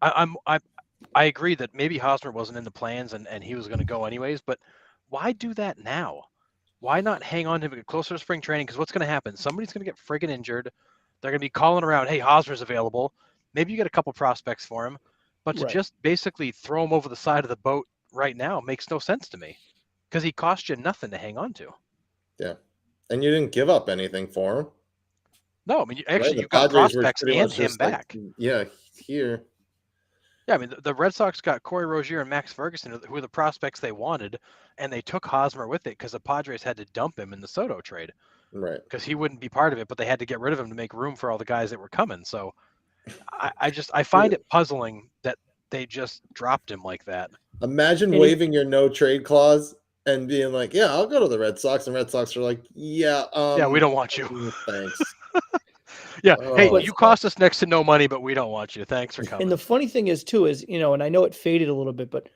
I agree that maybe Hosmer wasn't in the plans and he was going to go anyways, but why do that now? Why not hang on to him, get closer to spring training? Because what's going to happen? Somebody's going to get friggin' injured. They're going to be calling around, "Hey, Hosmer's available." Maybe you get a couple prospects for him, but to Right. just basically throw him over the side of the boat right now makes no sense to me because he cost you nothing to hang on to. Yeah. And you didn't give up anything for him. No, I mean, Right? actually, The you got Padres were prospects pretty and much him just like, back. yeah, here. Yeah, I mean, the Red Sox got Corey Rozier and Max Ferguson, who were the prospects they wanted, and they took Hosmer with it because the Padres had to dump him in the Soto trade Right. because he wouldn't be part of it, but they had to get rid of him to make room for all the guys that were coming. So I find it puzzling that they just dropped him like that. Imagine And waiving your no trade clause and being like, "Yeah, I'll go to the Red Sox," and Red Sox are like, "Yeah, Yeah, we don't want you. Thanks." Yeah, hey, Oh, you cost us next to no money, but we don't want you. Thanks for coming. And the funny thing is, too, is, and I know it faded a little bit, but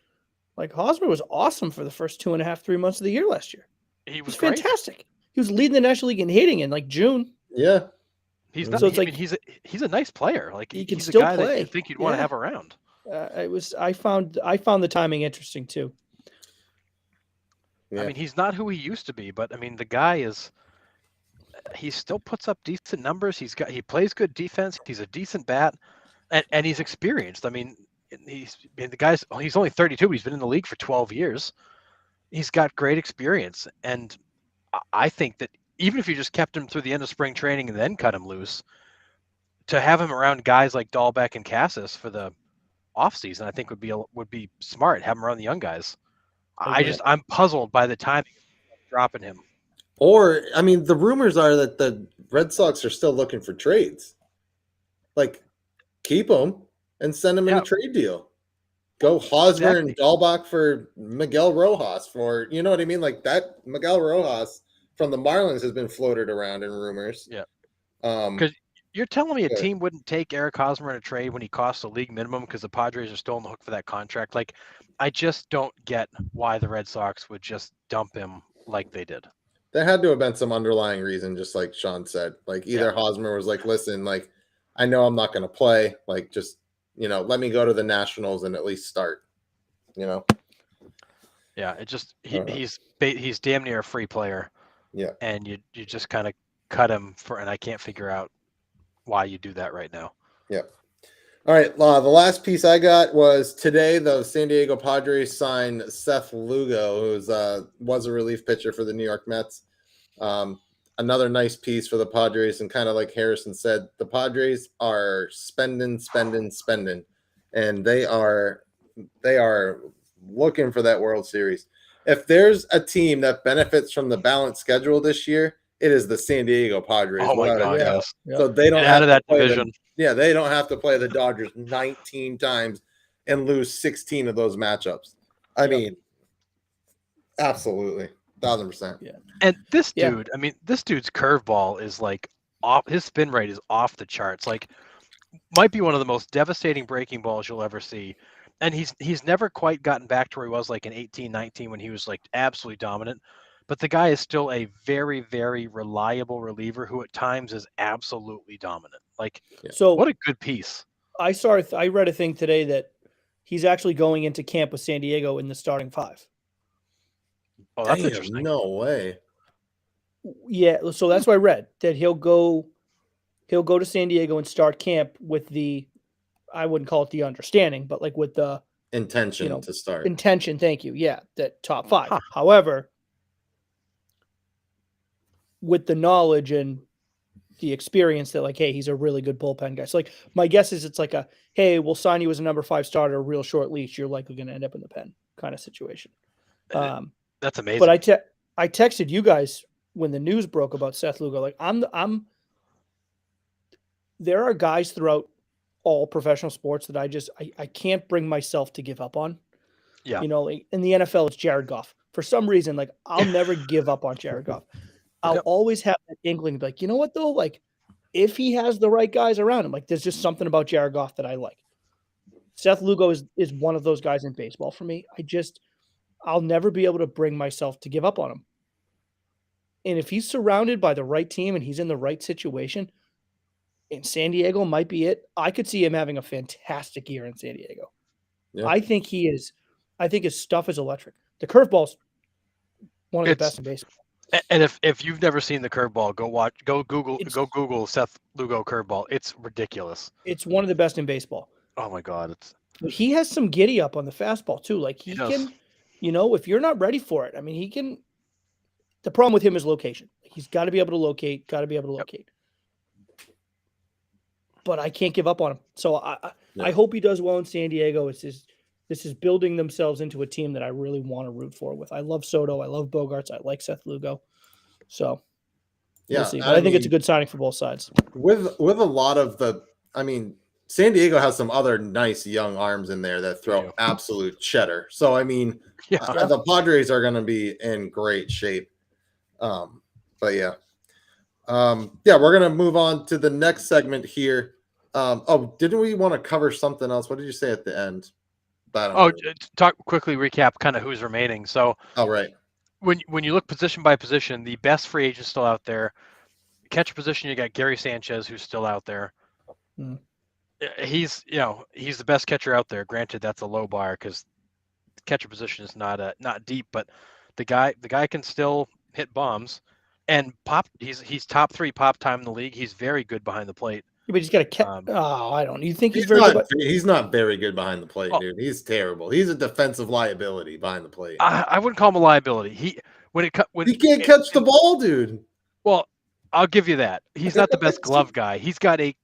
like Hosmer was awesome for the first 2.5, 3 months of the year last year. He He was was great. fantastic. He was leading the National League in hitting in like June. Yeah. He's So not. it's I like- mean, he's a nice player. Like He can he's still a guy that play. you think you'd want to Yeah. have around. I found the timing interesting too. Yeah. I mean, he's not who he used to be, but I mean, the guy is. He still puts up decent numbers. He plays good defense. He's a decent bat, and he's experienced. I mean, he's only 32, but he's been in the league for 12 years. He's got great experience, and I think that even if you just kept him through the end of spring training and then cut him loose, to have him around guys like Dahlbeck and Casas for the offseason, I think would be smart. Have him around the young guys. I'm puzzled by the time dropping him. Or, I mean, the rumors are that the Red Sox are still looking for trades. Like, keep him and send him in Yeah. a trade deal. Go Hosmer and Exactly. Dahlbach for Miguel Rojas for, you know what I mean? Like that Miguel Rojas from the Marlins has been floated around in rumors. Yeah. Um, 'Cause You're telling me a Yeah. team wouldn't take Eric Hosmer in a trade when he costs a league minimum because the Padres are still on the hook for that contract? Like, I just don't get why the Red Sox would just dump him like they did. there had to have been some underlying reason, just like Sean said. Like either Hosmer was like, listen, like, I know I'm not going to play. Like, just, let me go to the Nationals and at least start, Yeah, it just Uh, he's damn near a free player. Yeah. And you just kind of cut him and I can't figure out why you do that right now. Yeah. All right. The last piece I got was today the San Diego Padres signed Seth Lugo, who's was a relief pitcher for the New York Mets. another nice piece for the Padres. And kind of like Harrison said, the Padres are spending, and they are looking for that World Series. If there's a team that benefits from the balanced schedule this year, it is the San Diego Padres. Oh my without a God, doubt. yes. Yep. So they don't Get have out of to that play division. they don't have to play the Dodgers 19 times and lose 16 of those matchups. I Yep. mean, absolutely, 1,000%. Yeah. And this Yeah. dude, I mean, this dude's curveball is like off. His spin rate is off the charts. Like, might be one of the most devastating breaking balls you'll ever see. And he's never quite gotten back to where he was like in 18, 19 when he was like absolutely dominant. But the guy is still a very, very reliable reliever who at times is absolutely dominant. Like, So what a good piece. I read a thing today that he's actually going into camp with San Diego in the starting 5. Oh, that's Damn, interesting. no way. Yeah, so that's what I read, that he'll go to San Diego and start camp with the, I wouldn't call it the understanding, but like with the Intention to start. intention. Thank you. Yeah, that top 5. Huh. However, with the knowledge and the experience that like, hey, he's a really good bullpen guy. So like my guess is it's like a, hey, we'll sign you as a number 5 starter, a real short leash. You're likely going to end up in the pen kind of situation. That's amazing. But I texted you guys when the news broke about Seth Lugo. Like there are guys throughout all professional sports that I can't bring myself to give up on. Yeah. You know, like in the NFL, it's Jared Goff. For some reason, like I'll never give up on Jared Goff. I'll always have that inkling, like, you know what though? Like, if he has the right guys around him, like there's just something about Jared Goff that I like. Seth Lugo is one of those guys in baseball for me. I'll never be able to bring myself to give up on him. And if he's surrounded by the right team and he's in the right situation, and San Diego might be it, I could see him having a fantastic year in San Diego. Yeah. I think his stuff is electric. The curveball's one of the best in baseball. And if you've never seen the curveball, go Google Seth Lugo curveball. It's ridiculous. It's one of the best in baseball. Oh my God, But he has some giddy up on the fastball too. Like he can, if you're not ready for it, I mean, he can. The problem with him is location. He's got to be able to locate. But I can't give up on him. So I hope he does well in San Diego. This is building themselves into a team that I really want to root for. I love Soto. I love Bogarts. I like Seth Lugo. So we'll see. But I think it's a good signing for both sides. With a lot of San Diego has some other nice young arms in there that throw absolute cheddar. So the Padres are going to be in great shape. But yeah. We're gonna move on to the next segment here. Didn't we want to cover something else? What did you say at the end? Recap kind of who's remaining. So, right. When you look position by position, the best free agent still out there. Catcher position, you got Gary Sanchez, who's still out there. He's the best catcher out there. Granted, that's a low bar because the catcher position is not deep, but the guy can still hit bombs. And he's top 3 pop time in the league. He's very good behind the plate. But he's got a catch. I don't. You think he's very good? He's not very good behind the plate, dude. He's terrible. He's a defensive liability behind the plate. I wouldn't call him a liability. He can't catch the ball, dude. Well, I'll give you that. He's not the best glove guy. He's got a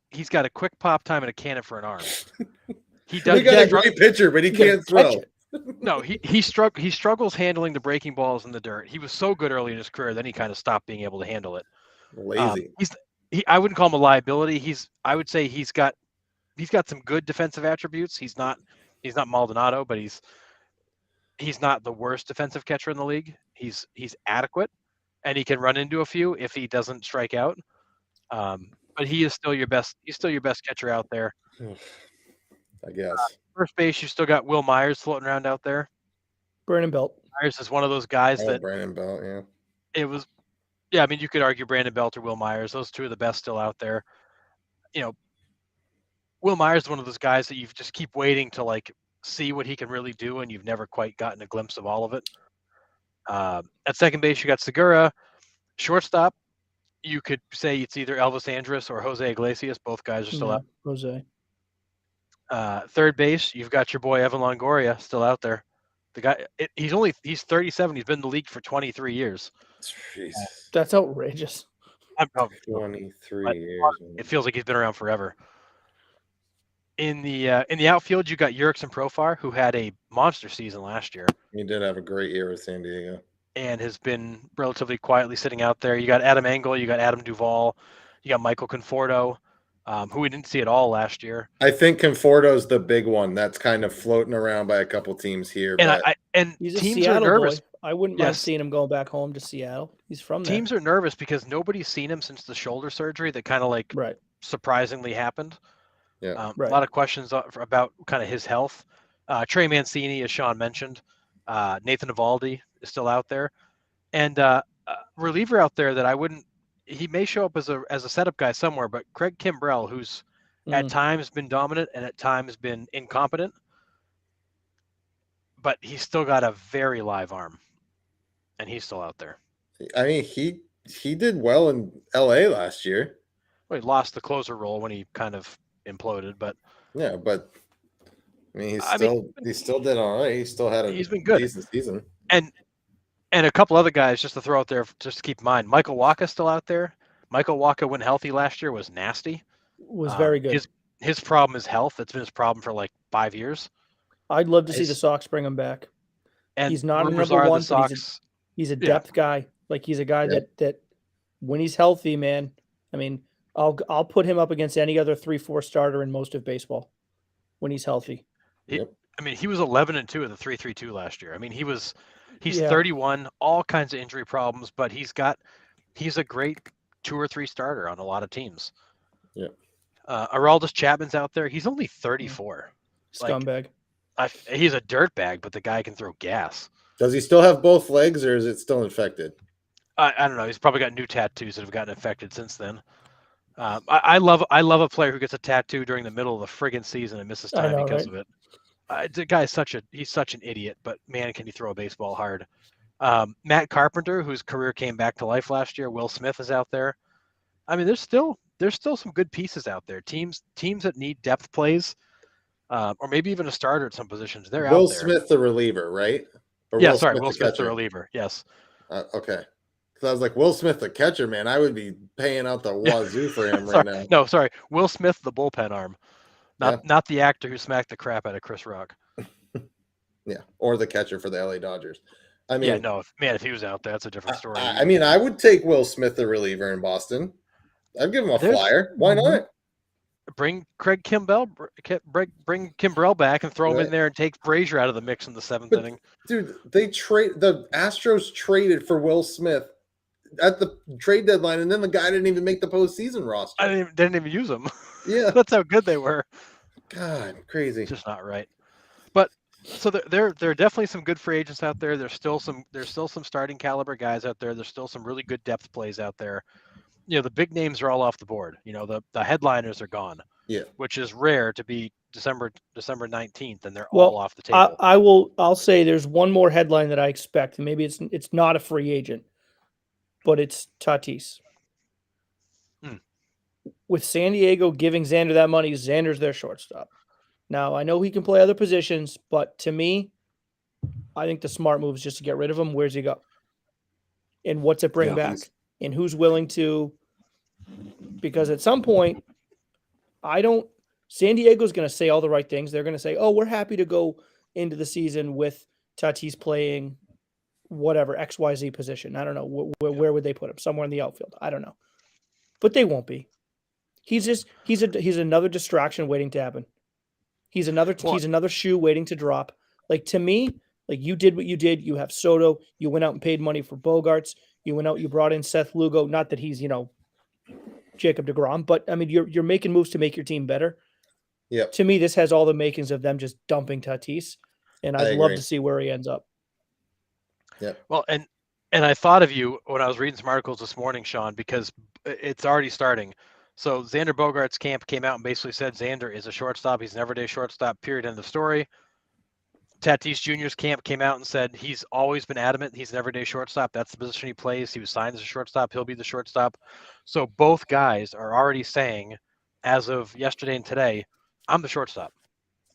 quick pop time and a cannon for an arm. He got a great pitcher, but he can't throw. No, he struggles handling the breaking balls in the dirt. He was so good early in his career, then he kind of stopped being able to handle it. Lazy. I wouldn't call him a liability. I would say he's got some good defensive attributes. He's not Maldonado, but he's not the worst defensive catcher in the league. He's adequate, and he can run into a few if he doesn't strike out. But he is still your best. He's still your best catcher out there. I guess. First base, you still got Will Myers floating around out there. Brandon Belt. Myers is one of those guys that Brandon Belt, yeah. It was. Yeah, I mean, you could argue Brandon Belt or Will Myers. Those two are the best still out there. Will Myers is one of those guys that you just keep waiting to like see what he can really do, and you've never quite gotten a glimpse of all of it. At second base, you got Segura. Shortstop, you could say it's either Elvis Andrus or Jose Iglesias. Both guys are still out. Jose. Third base, you've got your boy Evan Longoria still out there. The guy, he's 37. He's been in the league for 23 years. Jeez. That's outrageous. I'm joking, but 23 years. it feels like he's been around forever. In the outfield, you got Jurickson Profar, who had a monster season last year He did have a great year with San Diego. and has been relatively quietly sitting out there. You got Adam Engel, you got Adam Duvall, you got Michael Conforto, who we didn't see at all last year. I think Conforto's the big one that's kind of floating around by a couple teams here. And But He's a teams Seattle are nervous. boy. I wouldn't mind Yes. seeing him going back home to Seattle. He's from there. Teams are nervous because nobody's seen him since the shoulder surgery that kind of like Right. surprisingly happened. Yeah. Right. A lot of questions about kind of his health. Trey Mancini, as Sean mentioned, Nathan Eovaldi is still out there, and reliever out there that I wouldn't. He may show up as a setup guy somewhere, but Craig Kimbrell, who's at times been dominant and at times been incompetent, but he's still got a very live arm, and he's still out there. I mean, he did well in LA last year. Well, he lost the closer role when he kind of imploded, but Yeah, but I mean, I mean, he still did all right. He still had a he's been good. decent season. And a couple other guys just to throw out there, just to keep in mind. Michael Wacha still out there. Michael Wacha, when healthy last year, was nasty. Was very good. His problem is health. It's been his problem for like 5 years. I'd love to see the Sox bring him back. And He's not a rumors number are one, the but Sox. he's a depth guy. Like he's a guy that when he's healthy, man. I mean, I'll put him up against any other 3-4 starter in most of baseball when he's healthy. I mean, he was 11-2 at the 3.32 last year. I mean, he's Yeah. 31, all kinds of injury problems, but he's a great 2 or 3 starter on a lot of teams. Yeah. Aroldis Chapman's out there. He's only 34. Scumbag. He's a dirtbag, but the guy can throw gas. Does he still have both legs, or is it still infected? I don't know. He's probably got new tattoos that have gotten infected since then. I love a player who gets a tattoo during the middle of the friggin' season and misses time because of it. The guy's such an idiot, but man, can he throw a baseball hard. Matt Carpenter, whose career came back to life last year. Will Smith is out there. I mean, there's still some good pieces out there. Teams that need depth plays, or maybe even a starter at some positions. They're Will out there. Smith, the reliever, right? Or Yeah, sorry, Will Smith, the catcher? reliever. Yes. Okay. Because I was like, Will Smith, the catcher, man, I would be paying out the wazoo for him right now. No, sorry, Will Smith, the bullpen arm, not the actor who smacked the crap out of Chris Rock. Yeah, or the catcher for the LA Dodgers. I mean, Yeah, no, man, if he was out there, that's a different story. I mean, I would take Will Smith, the reliever in Boston. I'd give him a flyer. Why not? Bring Craig Kimbrell back and throw him in there and take Brazier out of the mix in the 7th inning. Dude, the Astros traded for Will Smith at the trade deadline, and then the guy didn't even make the postseason roster. They didn't even use them. Yeah, That's how good they were. God, crazy. It's just not right. But so there are definitely some good free agents out there. There's still some starting caliber guys out there. There's still some really good depth plays out there. You know, the big names are all off the board. You know, the headliners are gone. Yeah, which is rare to be December 19th, and they're all off the table. I'll say there's one more headline that I expect, and maybe it's not a free agent, but it's Tatis. With San Diego giving Xander that money, Xander's their shortstop. Now, I know he can play other positions, but to me, I think the smart move is just to get rid of him. Where's he go? And what's it bring back? And who's willing to? Because at some point, San Diego's going to say all the right things. They're going to say, oh, we're happy to go into the season with Tatis playing whatever, XYZ position. I don't know. Where would they put him? Somewhere in the outfield. I don't know. But they won't be. He's another distraction waiting to happen. He's another shoe waiting to drop. Like, to me, like, you did what you did. You have Soto. You went out and paid money for Bogarts. You went out, you brought in Seth Lugo. Not that he's, Jacob deGrom, but I mean, you're making moves to make your team better. Yeah. To me, this has all the makings of them just dumping Tatis, and I'd love to see where he ends up. Yeah. Well, and I thought of you when I was reading some articles this morning, Sean, because it's already starting. So Xander Bogaerts' camp came out and basically said Xander is a shortstop. He's an everyday shortstop, period, end of story. Tatis Jr.'s camp came out and said he's always been adamant he's an everyday shortstop. That's the position he plays. He was signed as a shortstop. He'll be the shortstop. So both guys are already saying, as of yesterday and today, I'm the shortstop.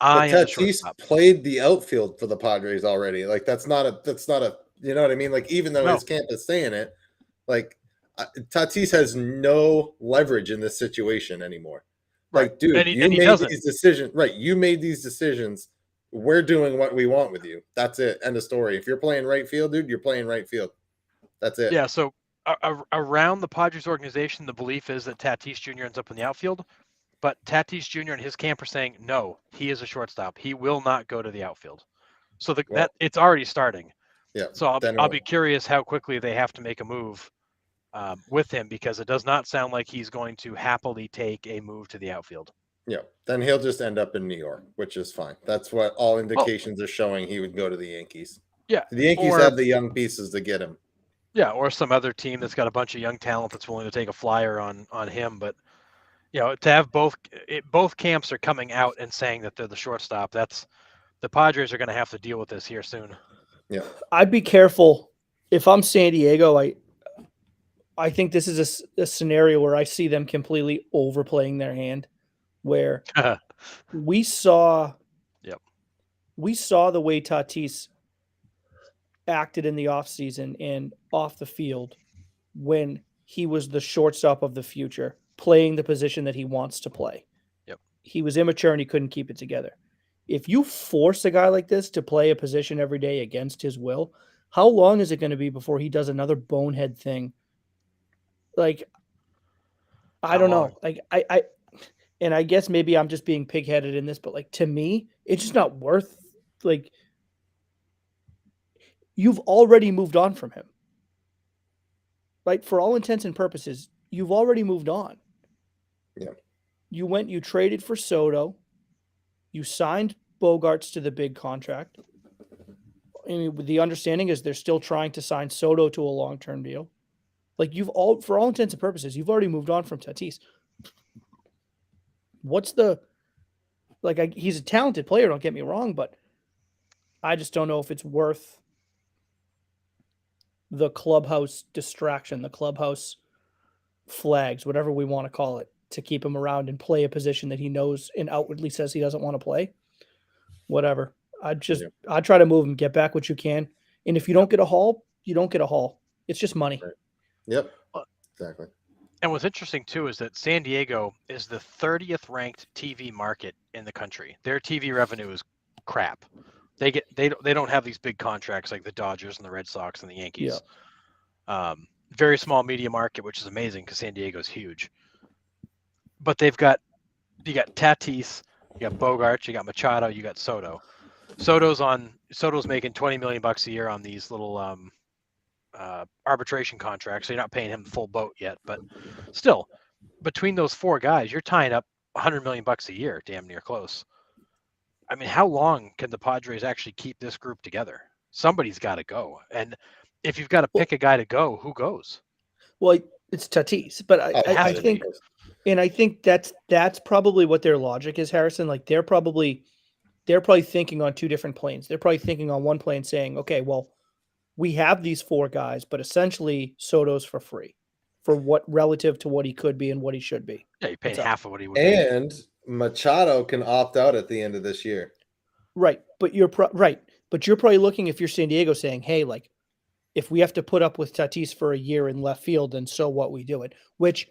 I am the shortstop. Tatis played the outfield for the Padres already. Like, that's not a, you know what I mean? Like, even though his camp is saying it, like, Tatis has no leverage in this situation anymore. Like, Right. dude, And he you made doesn't. these decisions. Right. You made these decisions. We're doing what we want with you. That's it. End of story. If you're playing right field, dude, you're playing right field. That's it. Yeah. So around the Padres organization, the belief is that Tatis Jr. ends up in the outfield, but Tatis Jr. and his camp are saying no. He is a shortstop. He will not go to the outfield. So that it's already starting. Yeah. So I'll be curious how quickly they have to make a move with him, because it does not sound like he's going to happily take a move to the outfield. Yeah. Then he'll just end up in New York, which is fine. That's what all indications are showing. He would go to the Yankees. Yeah. The Yankees have the young pieces to get him. Yeah, or some other team that's got a bunch of young talent that's willing to take a flyer on him. But to have both camps are coming out and saying that they're the shortstop. That's the Padres are going to have to deal with this here soon. Yeah, I'd be careful. If I'm San Diego, I think this is a scenario where I see them completely overplaying their hand, where we saw the way Tatis acted in the offseason and off the field when he was the shortstop of the future, playing the position that he wants to play. Yep. He was immature and he couldn't keep it together. If you force a guy like this to play a position every day against his will, how long is it going to be before he does another bonehead thing? Like, I don't know. Like, and I guess maybe I'm just being pig-headed in this, but like, to me, it's just not worth, like, you've already moved on from him. Right? For all intents and purposes, you've already moved on. Yeah. You traded for Soto. You signed Bogarts to the big contract. I mean, the understanding is they're still trying to sign Soto to a long-term deal. Like, for all intents and purposes, you've already moved on from Tatis. He's a talented player, don't get me wrong, but I just don't know if it's worth the clubhouse distraction, the clubhouse flags, whatever we want to call it, to keep him around and play a position that he knows and outwardly says he doesn't want to play. Whatever. I'd try to move him, get back what you can. And if you don't get a haul, you don't get a haul. It's just money. Right. Yep. Exactly. And what's interesting too is that San Diego is the 30th ranked TV market in the country. Their TV revenue is crap. They don't have these big contracts like the Dodgers and the Red Sox and the Yankees. Yeah. Very small media market, which is amazing because San Diego is huge. But you got Tatis, you got Bogarts, you got Machado, you got Soto. Soto's making $20 million a year on these little arbitration contracts, so you're not paying him the full boat yet. But still, between those four guys, you're tying up $100 million a year, damn near close. I mean, how long can the Padres actually keep this group together? Somebody's got to go, and if you've got to pick a guy to go, who goes? Well, it's Tatis, but I think, and I think that's probably what their logic is, Harrison. Like they're probably thinking on two different planes. They're probably thinking on one plane saying, okay, well, we have these four guys, but essentially Soto's for free for what relative to what he could be and what he should be. Yeah, you pay half of what he would and be. Machado can opt out at the end of this year. Right. But you're probably looking, if you're San Diego, saying, hey, like, if we have to put up with Tatis for a year in left field, then so what, we do it. Which,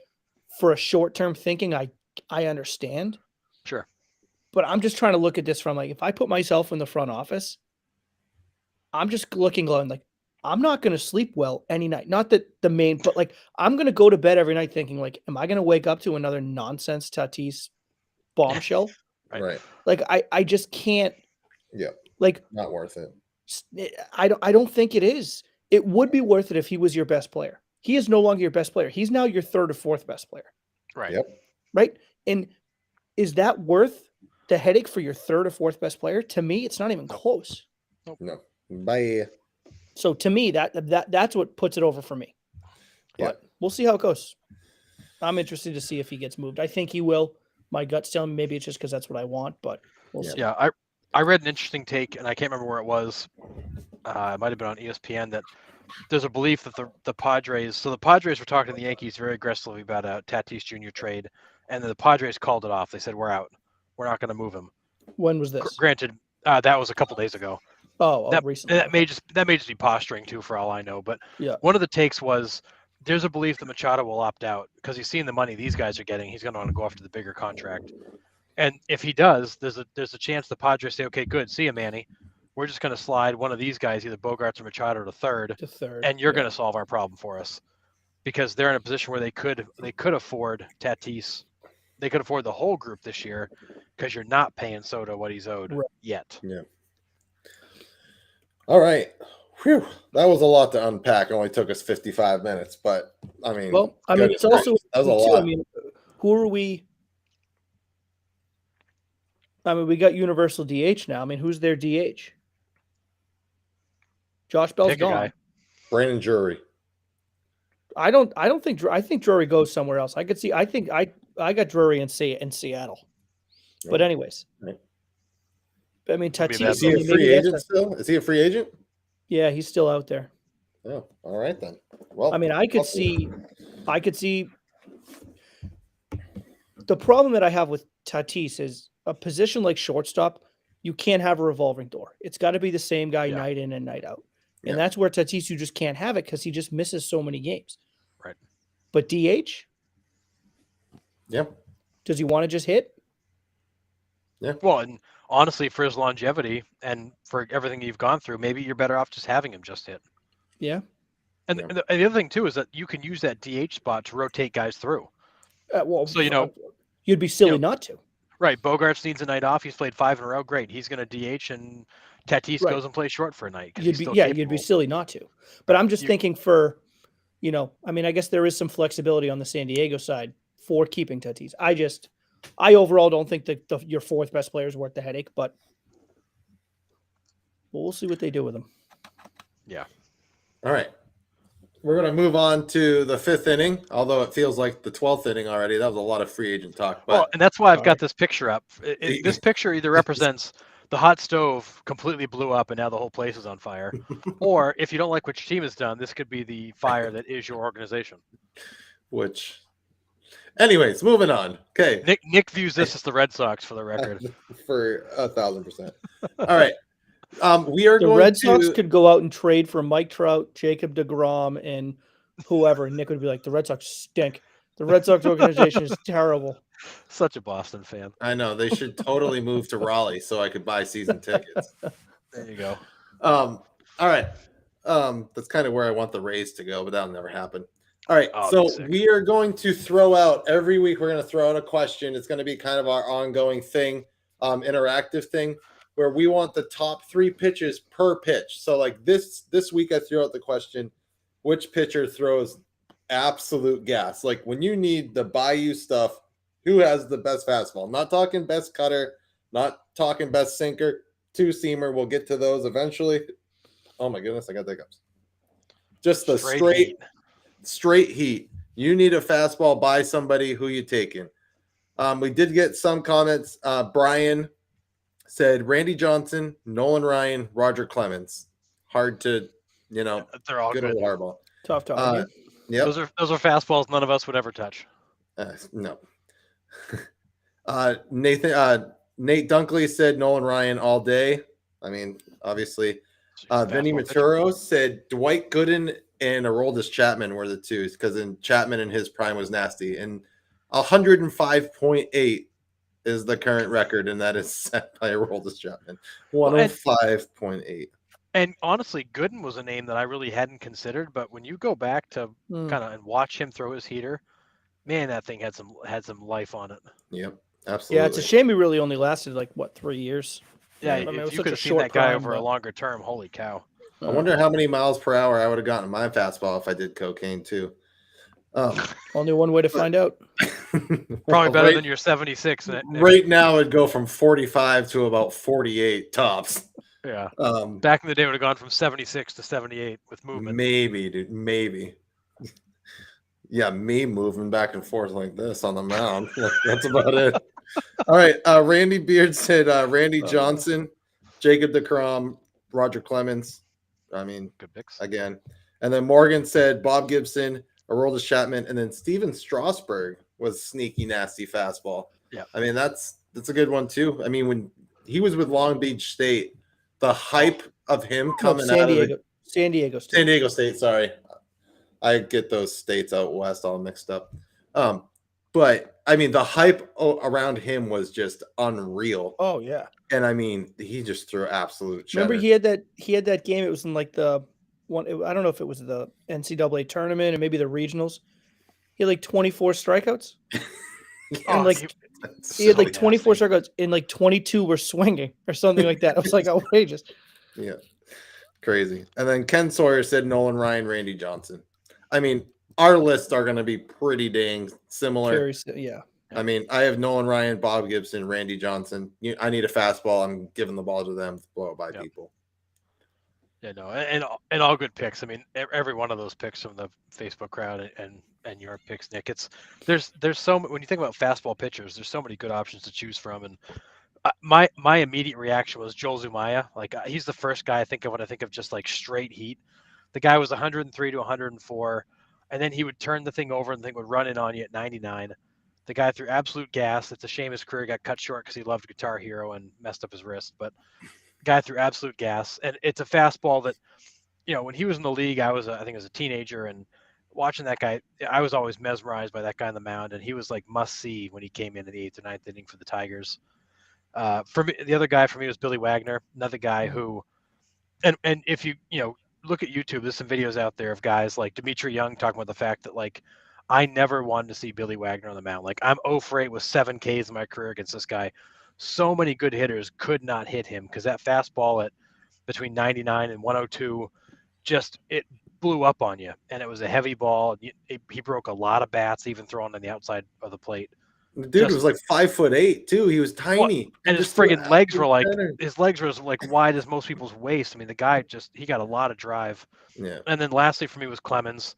for a short-term thinking, I understand. Sure. But I'm just trying to look at this from, like, if I put myself in the front office, I'm just going, like, I'm not going to sleep well any night. Not that but, like, I'm going to go to bed every night thinking, like, am I going to wake up to another nonsense Tatis bombshell? Right. Like, I just can't. Yeah. Like, not worth it. I don't think it is. It would be worth it if he was your best player. He is no longer your best player. He's now your third or fourth best player. Right. Yep. Right. And is that worth the headache for your third or fourth best player? To me, it's not even close. No. Bye. So to me, that's what puts it over for me. But we'll see how it goes. I'm interested to see if he gets moved. I think he will. My gut's telling me maybe it's just because that's what I want, but we'll see. Yeah, I read an interesting take, and I can't remember where it was. It might have been on ESPN, that there's a belief that the Padres. So the Padres were talking to the Yankees very aggressively about a Tatis Jr. trade, and then the Padres called it off. They said, "We're out. We're not going to move him." When was this? Granted, that was a couple days ago. Recently. That may just be posturing too, for all I know. But yeah, one of the takes was there's a belief that Machado will opt out because he's seen the money these guys are getting. He's going to want to go after the bigger contract. And if he does, there's a chance the Padres say, okay, good, see you, Manny. We're just going to slide one of these guys, either Bogarts or Machado, to third, and you're going to solve our problem for us, because they're in a position where they could afford Tatis. They could afford the whole group this year because you're not paying Soto what he's owed yet. Yeah. All right. Whew. That was a lot to unpack. It only took us 55 minutes, but I mean, it's also that was a lot. I mean, who are we? I mean, we got universal DH now. I mean, who's their DH? Josh Bell's gone. Brandon Drury. I think Drury goes somewhere else. I could see. I think I got Drury in Seattle. But anyways, right. I mean, Tatis. Is he a free agent still? Is he a free agent? Yeah, he's still out there. Oh, all right then. Well, I mean, I could see. The problem that I have with Tatis is a position like shortstop. You can't have a revolving door. It's got to be the same guy night in and night out. And that's where Tatis, you just can't have it because he just misses so many games. Right. But DH? Yeah. Does he want to just hit? Yeah. Well, and honestly, for his longevity and for everything you've gone through, maybe you're better off just having him just hit. Yeah. And the other thing, too, is that you can use that DH spot to rotate guys through. So, you'd be silly not to. Right. Bogarts needs a night off. He's played 5 in a row. Great. He's going to DH, and Tatis goes and plays short for a night. You'd be silly not to. But I'm just thinking for, I mean, I guess there is some flexibility on the San Diego side for keeping Tatis. I overall don't think that your fourth best player is worth the headache, but we'll see what they do with him. Yeah. All right. We're going to move on to the 5th inning, although it feels like the 12th inning already. That was a lot of free agent talk. But, well, and that's why I've got this picture up. This picture either represents the hot stove completely blew up and now the whole place is on fire, or if you don't like what your team has done, this could be the fire that is your organization. Anyways, moving on. Okay. Nick views this as the Red Sox, for the record. For 1,000%. All right. We are the going Red Sox could go out and trade for Mike Trout, Jacob deGrom, and whoever. And Nick would be like, the Red Sox stink. The Red Sox organization is terrible. Such a Boston fan. I know. They should totally move to Raleigh so I could buy season tickets. There you go. All right. That's kind of where I want the Rays to go, but that'll never happen. All right. We are going to throw out every week. We're going to throw out a question. It's going to be kind of our ongoing thing, interactive thing, where we want the top 3 pitches per pitch. So like this week, I threw out the question, which pitcher throws absolute gas? Like when you need the Bayou stuff, who has the best fastball? Not talking best cutter, not talking best sinker, 2-seamer. We'll get to those eventually. Oh my goodness, I got hiccups. Just the straight heat. You need a fastball by somebody. Who you taking? We did get some comments. Brian said Randy Johnson, Nolan Ryan, Roger Clemens. Hard to, they're all good. Old Harbaugh. Tough. Yeah. Those are fastballs none of us would ever touch. No. Nate Dunkley said Nolan Ryan all day. I mean, obviously. Vinny Maturo said Dwight Gooden and Aroldis Chapman were the twos because Chapman in his prime was nasty. And 105.8 is the current record, and that is set by Aroldis Chapman. 105.8. And honestly, Gooden was a name that I really hadn't considered, but when you go back to kind of and watch him throw his heater, man, that thing had some life on it. Yep, absolutely. Yeah, it's a shame he really only lasted 3 years. Yeah, if you could have seen that guy over a longer term, holy cow. I wonder how many miles per hour I would have gotten my fastball if I did cocaine too. Only one way to find out. Probably better than your 76. Right now, it'd go from 45 to about 48 tops. Yeah. Back in the day, it would have gone from 76 to 78 with movement. Maybe, dude. Maybe. Yeah, me moving back and forth like this on the mound. That's about it. All right. Randy Beard said Randy Johnson, Jacob deGrom, Roger Clemens. I mean, good picks again. And then Morgan said Bob Gibson, Aroldis Chapman, and then Steven Strasburg was sneaky, nasty fastball. Yeah. I mean, that's a good one too. I mean, when he was with Long Beach State, the hype of him coming out of San Diego State. San Diego State, sorry. I get those states out west all mixed up. But I mean, the hype around him was just unreal. Oh yeah. And I mean, he just threw absolute Remember cheddar. he had that game. It was in like the one. I don't know if it was the NCAA tournament or maybe the regionals. He had like 24 strikeouts, and like he had so like 24 nasty. strikeouts, and like 22 were swinging or something like that. I was like outrageous. Yeah, crazy. And then Ken Sawyer said Nolan Ryan, Randy Johnson. I mean, our lists are going to be pretty dang similar. Very, yeah. I mean, I have Nolan Ryan, Bob Gibson, Randy Johnson. I need a fastball. I'm giving the ball to them to blow it by people. Yeah, no, and all good picks. I mean, every one of those picks from the Facebook crowd and your picks, Nick. There's so when you think about fastball pitchers, there's so many good options to choose from. And my immediate reaction was Joel Zumaya. Like he's the first guy I think of when I think of just like straight heat. The guy was 103 to 104, and then he would turn the thing over and the thing would run in on you at 99. The guy threw absolute gas. It's a shame his career got cut short because he loved Guitar Hero and messed up his wrist. But guy threw absolute gas, and it's a fastball that, when he was in the league, I think as a teenager, and watching that guy, I was always mesmerized by that guy on the mound, and he was like must see when he came in the 8th or 9th inning for the Tigers. For me, the other guy for me was Billy Wagner, another guy who, and if you look at YouTube, there's some videos out there of guys like Dimitri Young talking about the fact that like I never wanted to see Billy Wagner on the mound. Like I'm 0 for 8 with 7 Ks in my career against this guy. So many good hitters could not hit him because that fastball at between 99 and 102 it blew up on you, and it was a heavy ball. He broke a lot of bats, even throwing on the outside of the plate. The dude was like 5'8" too. He was tiny, and his friggin' legs were like wide as most people's waist. I mean, the guy he got a lot of drive. Yeah. And then lastly for me was Clemens,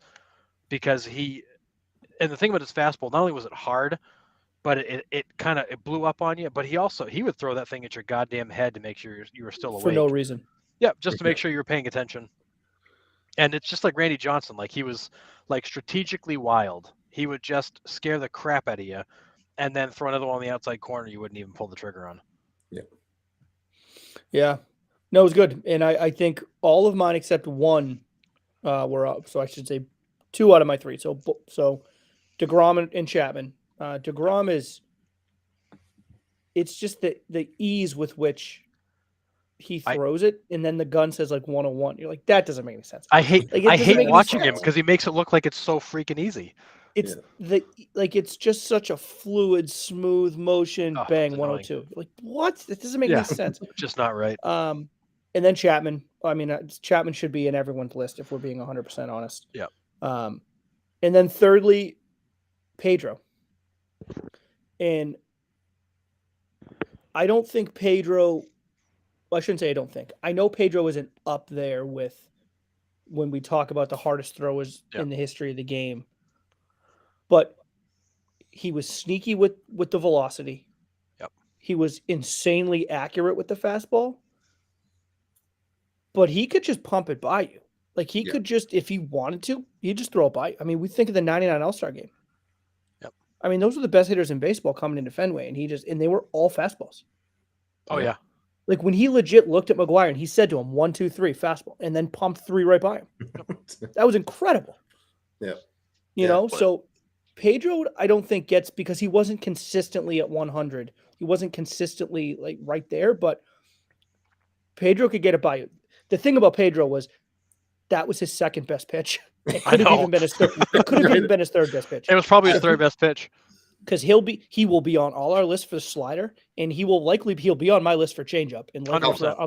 because and the thing about his fastball, not only was it hard, but it kind of blew up on you. But he would throw that thing at your goddamn head to make sure you were still awake for no reason. Yeah, just to make sure you were paying attention. And it's just like Randy Johnson, like he was like strategically wild. He would just scare the crap out of you, and then throw another one on the outside corner you wouldn't even pull the trigger on. Yeah. Yeah. No, it was good. And I think all of mine except one were up. So I should say 2 out of my 3. So DeGrom and Chapman. DeGrom it's just the ease with which he throws it, and then the gun says like 101. You're like, that doesn't make any sense. I hate watching him because he makes it look like it's so freaking easy. It's it's just such a fluid, smooth motion. Bang, 102. Like what? That doesn't make any sense. Just not right. And then Chapman. I mean, Chapman should be in everyone's list if we're being 100% honest. Yeah. And then thirdly, Pedro. And I don't think Pedro. Well, I shouldn't say I don't think. I know Pedro isn't up there with when we talk about the hardest throwers in the history of the game. But he was sneaky with the velocity. Yep. He was insanely accurate with the fastball. But he could just pump it by you. Like he could just, if he wanted to, he'd just throw it by you. I mean, we think of the 99 All-Star game. Yep. I mean, those were the best hitters in baseball coming into Fenway, and they were all fastballs. Oh yeah. Like when he legit looked at McGuire and he said to him, 1, 2, 3, fastball, and then pumped 3 right by him. That was incredible. Yeah. You know, so Pedro, I don't think gets, because he wasn't consistently at 100. He wasn't consistently like right there, but Pedro could get it by you. The thing about Pedro was that was his second best pitch. It could have even been his third. It could have even been his third best pitch. It was probably his third best pitch. Because he will be on all our lists for the slider, and he'll be on my list for changeup. And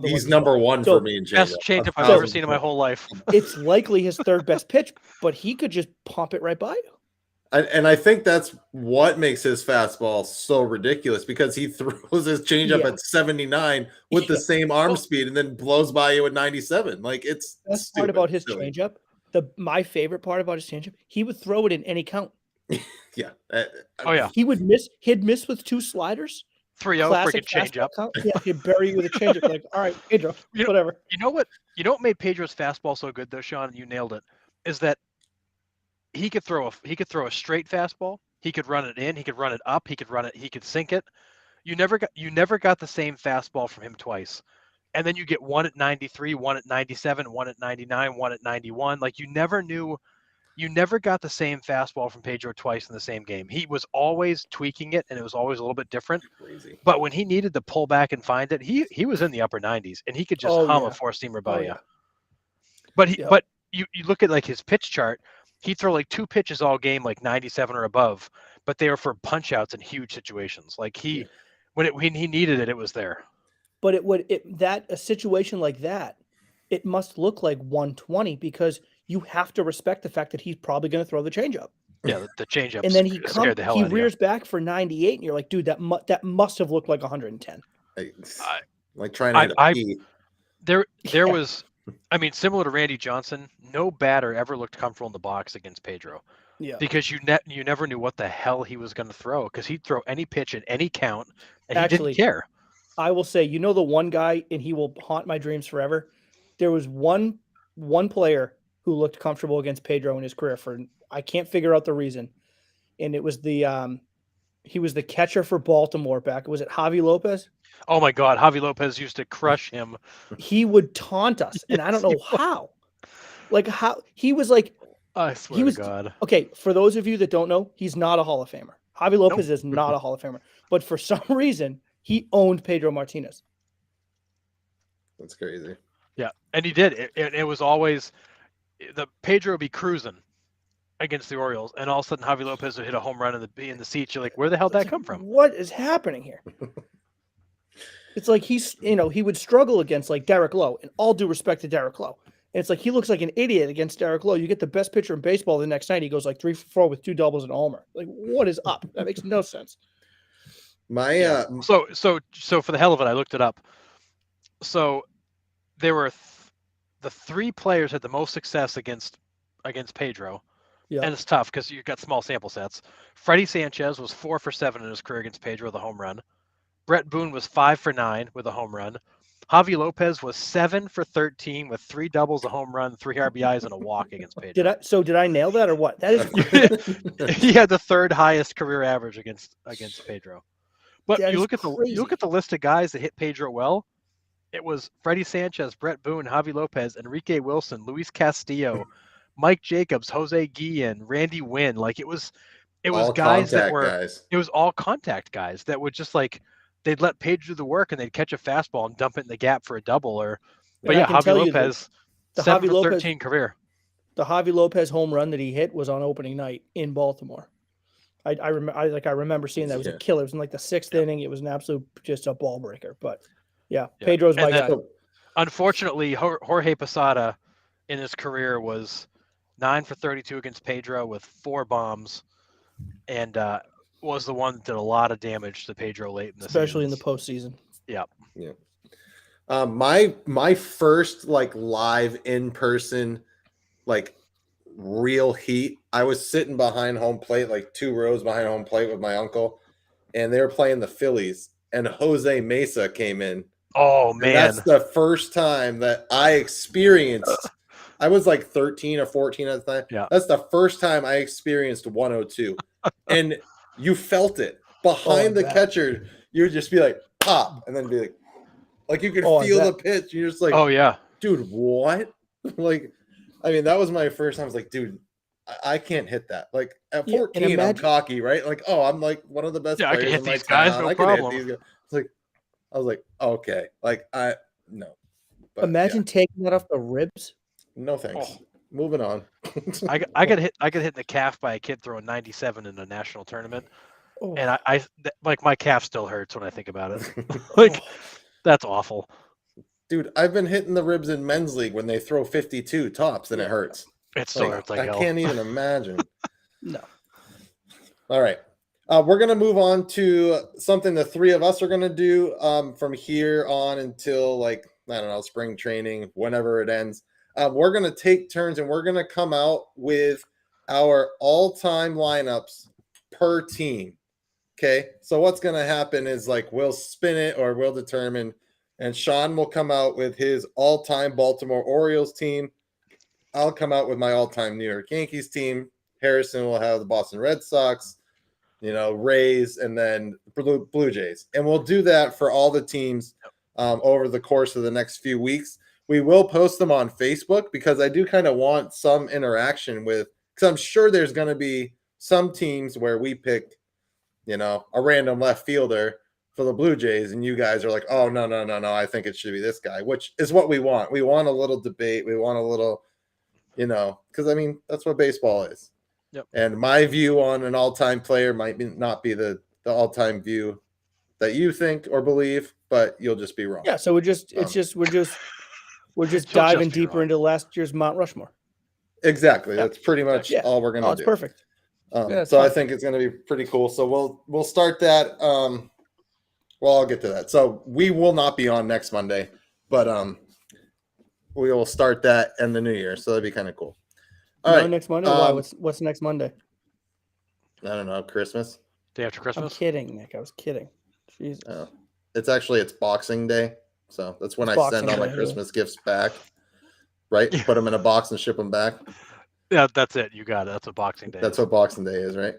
he's number 1 for me in changeup. Best changeup I've ever seen in my whole life. It's likely his third best pitch, but he could just pump it right by you. And I think that's what makes his fastball so ridiculous, because he throws his changeup at 79 with the same arm speed and then blows by you at 97. Like it's that's part about his changeup. My favorite part about his changeup, he would throw it in any count. Yeah. He'd miss with 2 sliders. 3-0 freaking changeup. Yeah, he'd bury you with a changeup. Like, all right, Pedro, whatever. You know what made Pedro's fastball so good though, Sean? You nailed it. Is that he could throw a straight fastball. He could run it in. He could run it up. He could sink it. You never got the same fastball from him twice. And then you get 1 at 93, 1 at 97, 1 at 99, 1 at 91. Like you never knew you never got the same fastball from Pedro twice in the same game. He was always tweaking it, and it was always a little bit different. Crazy. But when he needed to pull back and find it, he was in the upper 90s, and he could just hum a four-seamer by you. But you look at like his pitch chart, he'd throw like 2 pitches all game, like 97 or above, but they were for punch outs in huge situations. Like when he needed it, it was there. But a situation like that, it must look like 120 because you have to respect the fact that he's probably going to throw the changeup. Yeah, the changeup. And then he rears you. back for 98, and you're like, dude, that must have looked like 110. Like trying to hit a pea. There was, I mean, similar to Randy Johnson, no batter ever looked comfortable in the box against Pedro. Yeah. Because you never knew what the hell he was going to throw, because he'd throw any pitch at any count, and he didn't care. I will say, the one guy, and he will haunt my dreams forever. There was one player who looked comfortable against Pedro in his career I can't figure out the reason. And it was he was the catcher for Baltimore back. Was it Javi Lopez? Oh my God. Javi Lopez used to crush him. He would taunt us. And I don't know how. Like how he was like, I swear to God. Okay. For those of you that don't know, he's not a Hall of Famer. Javi Lopez is not a Hall of Famer, but for some reason he owned Pedro Martinez. That's crazy. Yeah. And he did. It was always the Pedro would be cruising against the Orioles, and all of a sudden Javi Lopez would hit a home run in the seats. You're like, where the hell did that come from? What is happening here? It's like he would struggle against like Derek Lowe, and all due respect to Derek Lowe. And it's like he looks like an idiot against Derek Lowe. You get the best pitcher in baseball the next night, he goes like 3 for 4 with 2 doubles and a homer. Like, what is up? That makes no sense. So for the hell of it, I looked it up. So there were the 3 players had the most success against Pedro. Yeah. And it's tough because you've got small sample sets. Freddie Sanchez was 4 for 7 in his career against Pedro with a home run. Brett Boone was 5 for 9 with a home run. Javi Lopez was 7 for 13 with 3 doubles, a home run, 3 RBIs, and a walk against Pedro. Did I nail that or what? That is he had the 3rd highest career average against Pedro. But you look at the list of guys that hit Pedro well. It was Freddie Sanchez, Brett Boone, Javi Lopez, Enrique Wilson, Luis Castillo, Mike Jacobs, Jose Guillen, Randy Wynn. Like it was all guys that were it was all contact guys that would just like they'd let Pedro do the work and they'd catch a fastball and dump it in the gap for a double Javi Lopez, 7 for 13 career. The Javi Lopez home run that he hit was on opening night in Baltimore. I remember seeing that. It was a killer. It was in like the 6th inning. It was an absolute just a ball breaker. But Pedro's my guy. Unfortunately, Jorge Posada in his career was 9 for 32 against Pedro with 4 bombs, and was the one that did a lot of damage to Pedro late in the season. Especially in the postseason. Yeah. Yeah. My first like live in person, like real heat. I was sitting behind home plate, like 2 rows behind home plate with my uncle, and they were playing the Phillies, and Jose Mesa came in. Oh man. And that's the first time that I experienced. I was like 13 or 14 at the time. Yeah. That's the first time I experienced 102. And you felt it behind the catcher. You would just be like, pop, and then be like you could feel the pitch. You're just like, oh yeah, dude, what? Like, I mean, that was my first time. I was like, dude, I can't hit that. Like at 14, I'm cocky, right? Like, oh, I'm like one of the best players. I can hit these guys, no problem. Hit these guys. It's like, I was like, okay, like no. But, imagine taking that off the ribs. No thanks. Oh. Moving on. I got hit in the calf by a kid throwing 97 in a national tournament, and I like my calf still hurts when I think about it. Like that's awful. Dude, I've been hitting the ribs in men's league when they throw 52 tops, and it hurts. It still hurts like hell. I can't even imagine. No. All right. We're going to move on to something the 3 of us are going to do from here on until like, I don't know, spring training, whenever it ends. We're going to take turns and we're going to come out with our all-time lineups per team. Okay. So what's going to happen is like, we'll spin it or we'll determine, and Sean will come out with his all-time Baltimore Orioles team. I'll come out with my all-time New York Yankees team. Harrison will have the Boston Red Sox, Rays, and then Blue Jays. And we'll do that for all the teams over the course of the next few weeks. We will post them on Facebook because I do kind of want some interaction with Because I'm sure there's going to be some teams where we pick, a random left fielder for the Blue Jays, and you guys are like, oh, no, I think it should be this guy, which is what we want. We want a little debate. We want a little, because, that's what baseball is. Yep. And my view on an all-time player might not be the all-time view that you think or believe, but you'll just be wrong. Yeah, so we're just diving deeper into last year's Mount Rushmore. Exactly. Yeah. That's pretty much all we're gonna do. It's perfect. So I think it's gonna be pretty cool. So we'll start that. I'll get to that. So we will not be on next Monday, but we will start that in the new year. So that'd be kind of cool. All right, next Monday. Why? What's next Monday? I don't know. Christmas. Day after Christmas. I'm kidding, Nick. I was kidding. Jesus. It's Boxing Day, so that's when I send all my Christmas gifts back. Right, put them in a box and ship them back. Yeah, that's it. You got it. That's what Boxing Day. That's what Boxing Day is, right?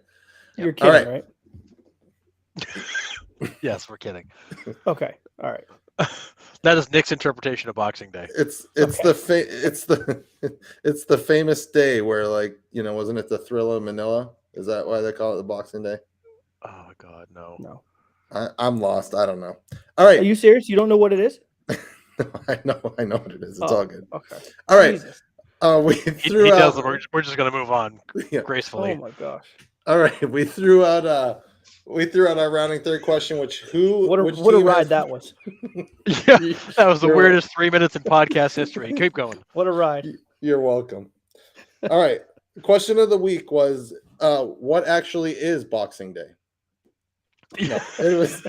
You're kidding, right? Yes, we're kidding. Okay, all right. That is Nick's interpretation of Boxing Day. It's the famous day where, wasn't it the Thrill of Manila? Is that why they call it the Boxing Day? Oh God, no. I'm lost. I don't know. All right. Are you serious? You don't know what it is? I know what it is. It's all good. Okay. All right. Jesus. He does. We're just gonna move on gracefully. Oh my gosh. All right. We threw out our rounding third question, what a ride that was. Yeah, that was the weirdest 3 minutes in podcast history. Keep going. What a ride. You're welcome. All right. The question of the week was, what actually is Boxing Day? No, it was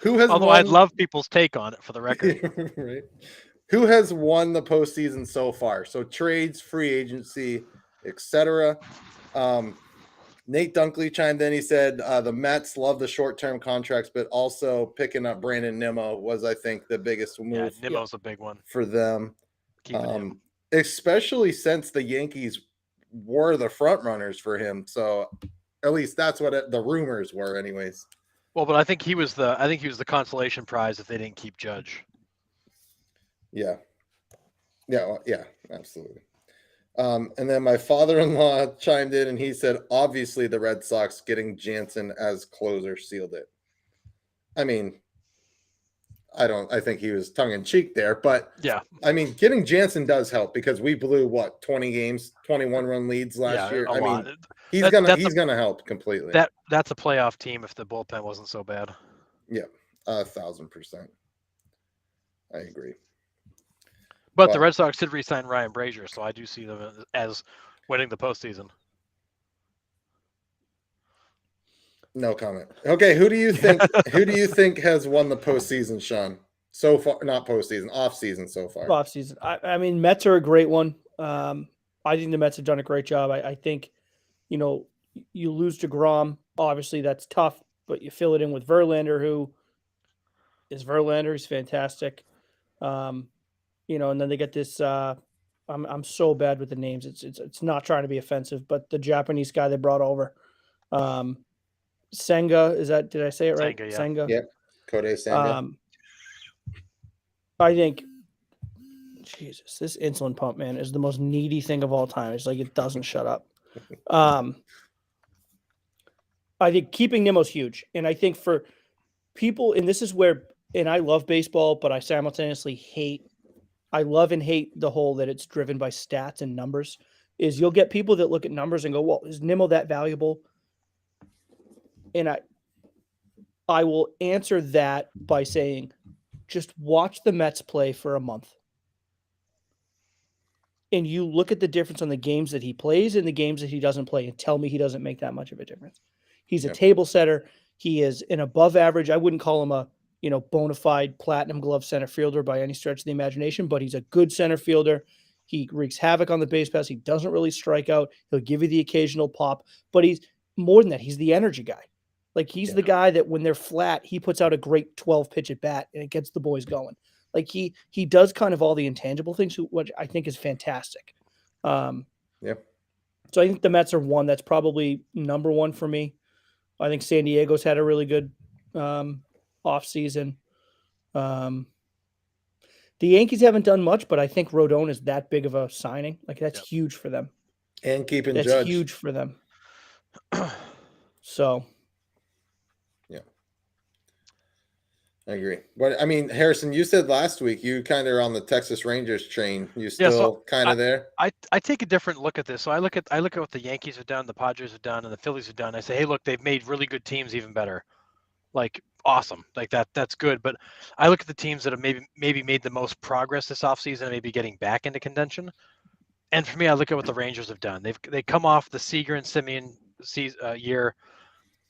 who has Although won... I'd love people's take on it for the record. Right. Who has won the postseason so far? So trades, free agency, etc. Nate Dunkley chimed in. He said the Mets love the short-term contracts, but also picking up Brandon Nimmo was, I think, the biggest move. Yeah, Nimmo's a big one for them, especially since the Yankees were the front runners for him. So at least that's what the rumors were, anyways. Well, but I think he was the consolation prize if they didn't keep Judge. Yeah, absolutely. And then my father-in-law chimed in and he said, obviously the Red Sox getting Jansen as closer sealed it. I think he was tongue in cheek there, but yeah, getting Jansen does help because we blew 20 games, 21 run leads last year. Lot. He's gonna help completely. That's a playoff team if the bullpen wasn't so bad. Yeah, 1,000%. I agree. But the Red Sox did re-sign Ryan Brazier, so I do see them as winning the postseason. No comment. Okay, who do you think has won the postseason, Sean? So far, not postseason, off season so far. Off season. Mets are a great one. I think the Mets have done a great job. I think, you lose DeGrom. Obviously, that's tough, but you fill it in with Verlander, who is Verlander. He's fantastic. And then they get this. I'm so bad with the names. It's not trying to be offensive, but the Japanese guy they brought over, Senga. Did I say it right? Senga. Yep. Kodai Senga. I think, Jesus, this insulin pump, man, is the most needy thing of all time. It's like it doesn't shut up. I think keeping Nimmo's huge, and I think for people, and this is where, and I love baseball, but I simultaneously I love and hate the whole that it's driven by stats and numbers. Is you'll get people that look at numbers and go, well, is Nimmo that valuable? And I will answer that by saying, just watch the Mets play for a month. And you look at the difference on the games that he plays and the games that he doesn't play and tell me he doesn't make that much of a difference. He's a table setter. He is an above average. I wouldn't call him a bona fide platinum glove center fielder by any stretch of the imagination, but he's a good center fielder. He wreaks havoc on the base pass. He doesn't really strike out. He'll give you the occasional pop, but he's more than that. He's the energy guy. Like he's the guy that when they're flat, he puts out a great 12 pitch at bat and it gets the boys going. Like he does kind of all the intangible things, which I think is fantastic. So I think the Mets are one that's probably number one for me. I think San Diego's had a really good off season. The Yankees haven't done much, but I think Rodon is that big of a signing. Like that's huge for them. And keeping That's Judge. huge for them. So I agree. But I mean, Harrison, you said last week you kind of are on the Texas Rangers train. You still kind of there? I take a different look at this. So I look at what the Yankees have done, the Padres have done, and the Phillies have done. I say, hey, look, they've made really good teams even better. Like awesome, like that's good. But I look at the teams that have maybe made the most progress this offseason, and maybe getting back into contention. And for me, I look at what the Rangers have done. They come off the Seager and Simeon year.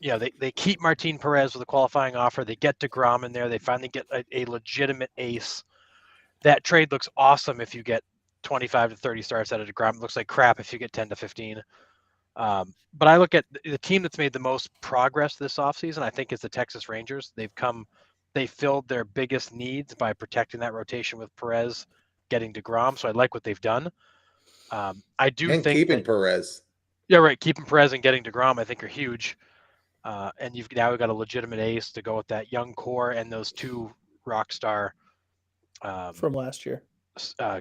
They keep Martin Perez with a qualifying offer. They get DeGrom in there. They finally get a legitimate ace. That trade looks awesome if you get 25 to 30 starts out of DeGrom. It looks like crap if you get 10 to 15. But I look at the team that's made the most progress this offseason, I think, is the Texas Rangers. They filled their biggest needs by protecting that rotation with Perez, getting DeGrom. So I like what they've done. I do And think keeping Perez. Yeah, right. Keeping Perez and getting DeGrom, I think, are huge. And you've now got a legitimate ace to go with that young core and those two rock star from last year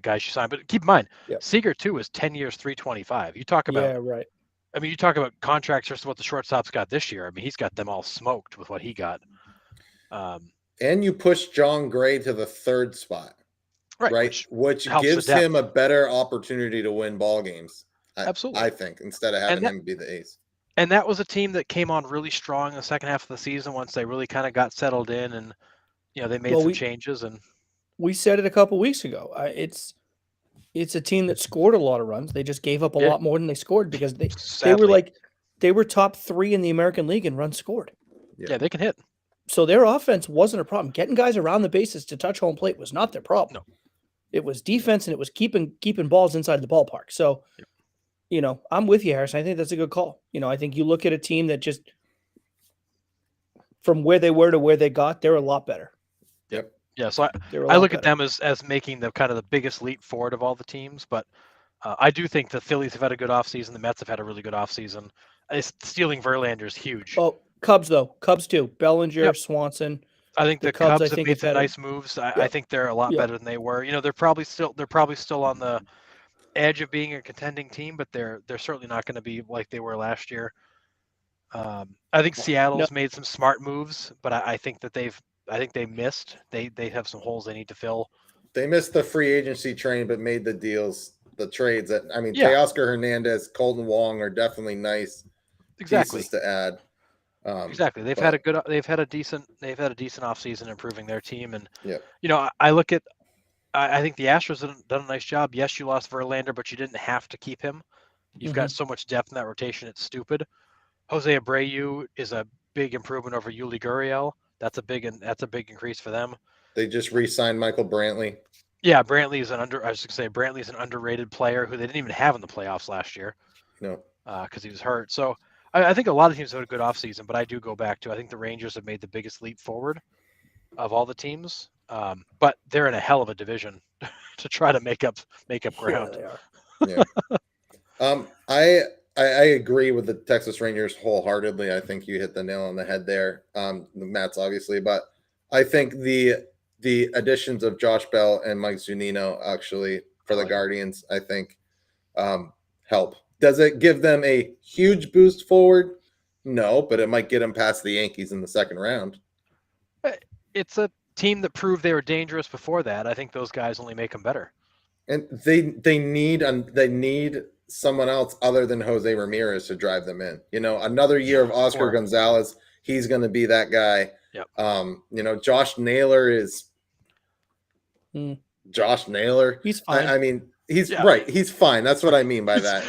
guys you signed. But keep in mind, Yep. Seager too is 10 years, 325. You talk about, yeah, right. I mean, you talk about contracts versus what the shortstop's got this year. I mean, he's got them all smoked with what he got. And you push John Gray to the third spot, right? Which helps gives the depth. him a better opportunity to win ball games. Absolutely. I think, instead of having him be the ace. And that was a team that came on really strong in the second half of the season once they really kind of got settled in, and they made some changes. And we said it a couple weeks ago. It's a team that scored a lot of runs. They just gave up a lot more than they scored because they were top 3 in the American League in runs scored. Yeah, they can hit. So their offense wasn't a problem. Getting guys around the bases to touch home plate was not their problem. No. It was defense, and it was keeping balls inside the ballpark. So, I'm with you, Harrison. I think that's a good call. I think you look at a team that just from where they were to where they got, they're a lot better. Yep. Yeah, so I look at them as making the kind of the biggest leap forward of all the teams. But I do think the Phillies have had a good offseason. The Mets have had a really good offseason. Stealing Verlander is huge. Oh, Cubs too. Bellinger, Swanson. I think the Cubs have made some nice moves. I think they're a lot better than they were. They're probably still on the edge of being a contending team, but they're certainly not going to be like they were last year. I think Seattle's made some smart moves, but I think that they missed. They have some holes they need to fill. They missed the free agency train, but made the deals, the trades. Teoscar Hernandez, Colton Wong are definitely nice pieces to add. Exactly. They've had a decent offseason improving their team. And, I think the Astros have done a nice job. Yes, you lost Verlander, but you didn't have to keep him. You've got so much depth in that rotation. It's stupid. Jose Abreu is a big improvement over Yuli Gurriel. That's a big increase for them. They just re-signed Michael Brantley. Yeah, Brantley's an underrated player who they didn't even have in the playoffs last year. No. Because he was hurt. So I think a lot of teams have had a good offseason, but I do go back to I think the Rangers have made the biggest leap forward of all the teams. But they're in a hell of a division to try to make up ground. Yeah, they are. I agree with the Texas Rangers wholeheartedly. I think you hit the nail on the head there. The Mets, obviously, but I think the additions of Josh Bell and Mike Zunino actually for the Guardians, I think, help. Does it give them a huge boost forward? No, but it might get them past the Yankees in the second round. It's a team that proved they were dangerous before that. I think those guys only make them better. And they need someone else other than Jose Ramirez to drive them in. Another year of Oscar Gonzalez, he's going to be that guy. Yep. Josh Naylor is Josh Naylor. He's fine. He's right. He's fine. That's what I mean by that.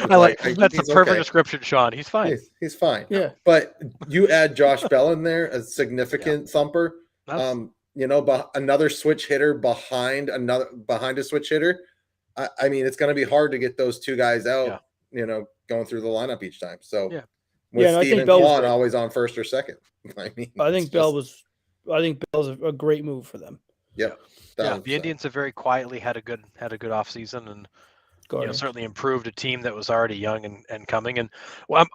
That's the perfect description, Sean. He's fine. He's fine. Yeah. But you add Josh Bell in there, a significant thumper. Another switch hitter behind a switch hitter. It's going to be hard to get those two guys out. Going through the lineup each time. So with Steven Kwan always on first or second. I think Bell's a great move for them. Yep. Yeah, the Indians have very quietly had a good offseason and certainly improved a team that was already young and coming. And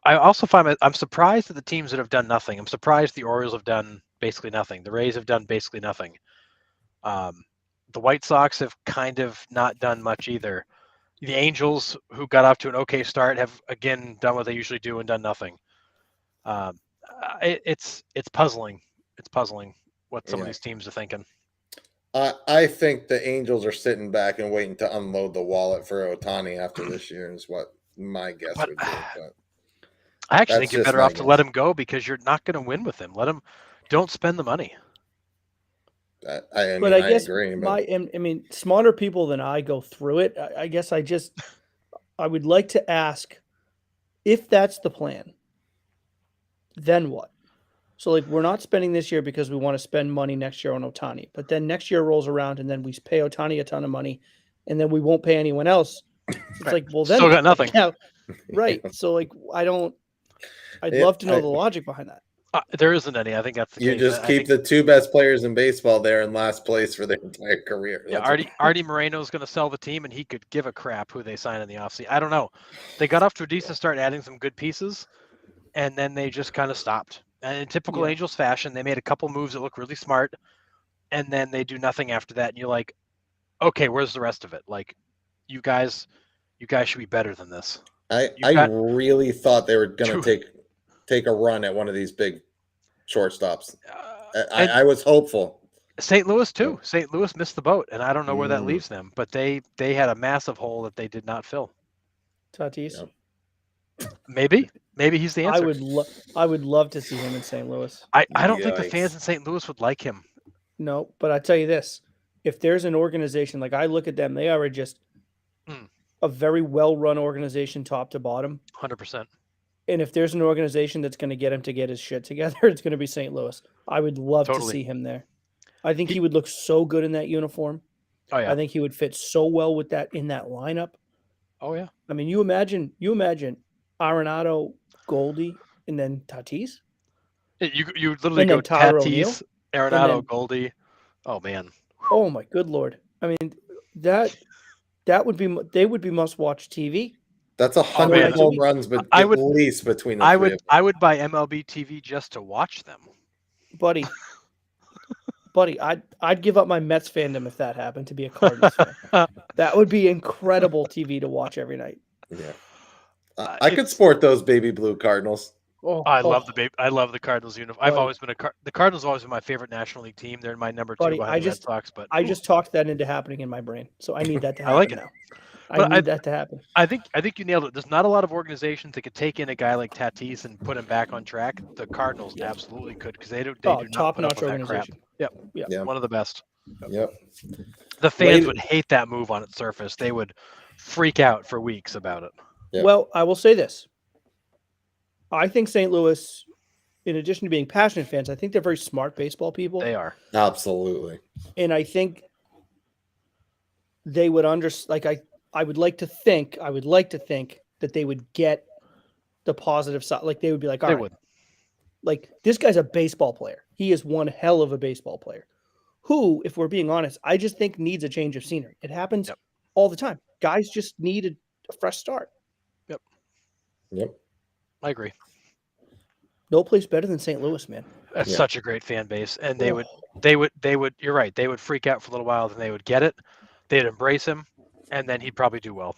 I also find I'm surprised at the teams that have done nothing. I'm surprised the Orioles have done basically nothing. The Rays have done basically nothing. The White Sox have kind of not done much either. The Angels, who got off to an okay start, have again done what they usually do and done nothing. It's puzzling. It's puzzling what some of Yeah. these teams are thinking. I think the Angels are sitting back and waiting to unload the wallet for Ohtani after this year is what my guess But- would be. But I actually That's think you're just better my off to guess. let him go because you're not going to win with him. Let him. Don't spend the money. I But I guess agree. But I mean, smarter people than I go through it. I guess I would like to ask if that's the plan, then what? So, like, we're not spending this year because we want to spend money next year on Ohtani. But then next year rolls around and then we pay Ohtani a ton of money and then we won't pay anyone else. It's Right. like, well, then Still got what? nothing. Yeah, right. So, like, I'd Yeah, love to know the logic behind that. There isn't any. I think that's the you case. just I keep think, the two best players in baseball there in last place for their entire career. yeah, That's what- Artie Moreno's going to sell the team, and he could give a crap who they sign in the offseason. I don't know. They got off to a decent start, adding some good pieces, and then they just kind of stopped. And in typical Yeah. Angels fashion, they made a couple moves that look really smart, and then they do nothing after that. And you're like, okay, where's the rest of it? Like, you guys should be better than this. I got really thought they were going two- to take a run at one of these big shortstops. And I was hopeful. St. Louis too. St. Louis missed the boat, and I don't know where that Mm. leaves them. But they had a massive hole that they did not fill. Tatis. Yep. Maybe he's the answer. I would love to see him in St. Louis. I don't think the Yikes. fans in St. Louis would like him. No, but I tell you this: if there's an organization like I look at them, they are just Mm. a very well-run organization, top to bottom. 100%. And if there's an organization that's going to get him to get his shit together, it's going to be St. Louis. I would love Totally. to see him there. I think he would look so good in that uniform. Oh yeah. I think he would fit so well with that in that lineup. Oh yeah. I mean, you imagine Arenado, Goldie, and then Tatis. You literally And go then Tyler O'Neill, Tatis, Arenado, then- Goldie. Oh man. Oh my good lord! I mean, that would be they would be must-watch TV. That's 100 man. home runs, but I at would- least between the I three would of them. I would buy MLB TV just to watch them. buddy. I'd give up my Mets fandom if that happened to be a Cardinals fan. That would be incredible TV to watch every night. Yeah. I could It's- sport those baby blue Cardinals. Oh, I love the Cardinals uniform. I've Buddy. always been the Cardinals have always been my favorite National League team. They're my number 2 Buddy, behind I the Red just- Sox. But I just talked that into happening in my brain, so I need that to happen I like it. now. But I need that to happen. I think you nailed it. There's not a lot of organizations that could take in a guy like Tatis and put him back on track. The Cardinals absolutely could because they do not put Top-notch up with that crap. organization. Yeah. One of the best. Yep. The fans Later- would hate that move on its surface. They would freak out for weeks about it. Yeah. Well, I will say this. I think St. Louis, in addition to being passionate fans, I think they're very smart baseball people. They are. Absolutely. And I think they would I would like to think that they would get the positive side. Like they would be like, all They right, would. like this guy's a baseball player. He is one hell of a baseball player who, if we're being honest, I just think needs a change of scenery. It happens Yep. all the time. Guys just need a fresh start. Yep. I agree. No place better than St. Louis, man. That's Yeah. such a great fan base, and Oh, they would. You're right. They would freak out for a little while, then they would get it. They'd embrace him, and then he'd probably do well.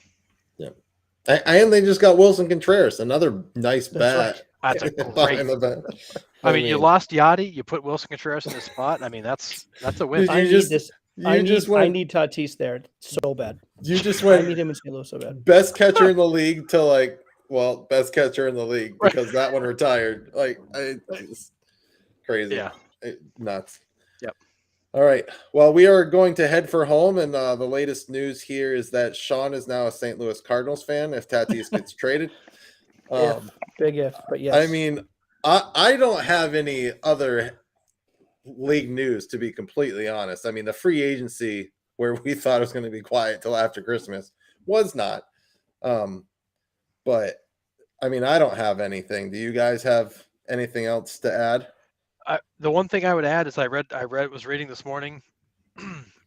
And they just got Wilson Contreras, another nice That's bat. That's a behind great. the bench. I mean, you lost Yachty, you put Wilson Contreras in the spot. I mean, that's a win. Did I you need just- this. You I just need went. Tatis there so bad. You just I need went him in St. Louis so bad. best catcher in the league to best catcher in the league Right. because that one retired. It's crazy. Yeah. Nuts. Yep. All right. Well, we are going to head for home, and the latest news here is that Sean is now a St. Louis Cardinals fan if Tatis gets traded. Big if, but yes. I mean, I don't have any other league news, to be completely honest. I mean, the free agency where we thought it was going to be quiet till after Christmas was not. But I mean, I don't have anything. Do you guys have anything else to add? The one thing I would add is I was reading this morning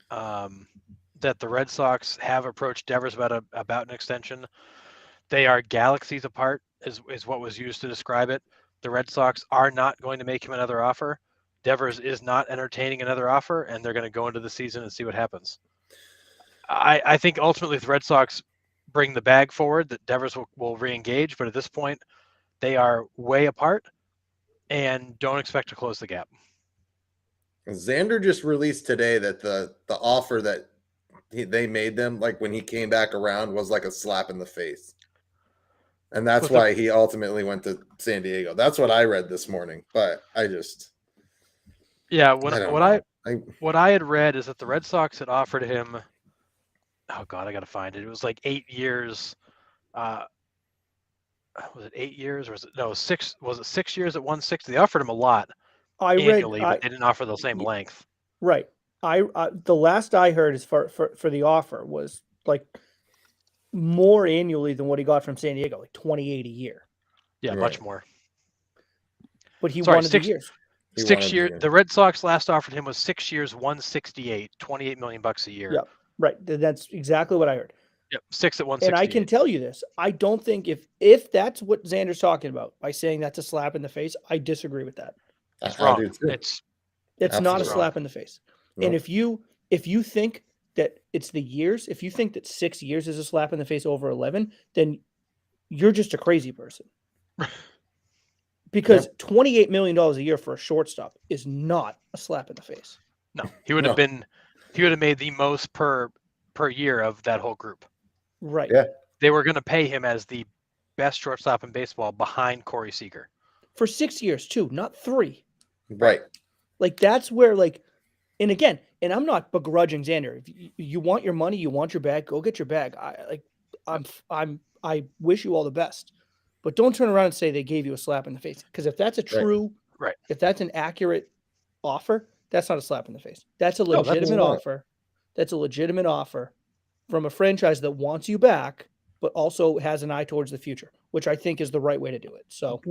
that the Red Sox have approached Devers about an extension. They are galaxies apart, is what was used to describe it. The Red Sox are not going to make him another offer. Devers is not entertaining another offer, and they're going to go into the season and see what happens. I think ultimately the Red Sox bring the bag forward, that Devers will re-engage. But at this point, they are way apart, and don't expect to close the gap. Xander just released today that the offer that they made them, like when he came back around, was like a slap in the face. And that's why he ultimately went to San Diego. That's what I read this morning. But I just what I had read is that the Red Sox had offered him, oh God, I gotta find it. It was like 8 years. Was it 8 years, or was it no 6? Was it 6 years at 160? They offered him a lot annually, but they didn't offer the same length. Right. The last I heard is for the offer was like more annually than what he got from San Diego, like 28 a year. Yeah, Right. much more. But he wanted 6 years. 6 years. The Red Sox last offered him was 6 years, 168, $28 million a year. Yeah, right. That's exactly what I heard. Yep, 6 at 168. And I can tell you this: I don't think if that's what Xander's talking about by saying that's a slap in the face, I disagree with that. It's wrong. It's not a slap in the face. No. And if you think that it's the years, if you think that 6 years is a slap in the face over 11, then you're just a crazy person. Because $28 million a year for a shortstop is not a slap in the face. No, he would have made the most per year of that whole group. Right. Yeah. They were going to pay him as the best shortstop in baseball behind Corey Seager. For 6 years too, not 3. Right. Like that's where and again, and I'm not begrudging Xander. If you want your money, you want your bag, go get your bag. I wish you all the best. But don't turn around and say they gave you a slap in the face. Because if that's a true, if that's an accurate offer, that's not a slap in the face. That's a legitimate offer. That's a legitimate offer from a franchise that wants you back, but also has an eye towards the future, which I think is the right way to do it. So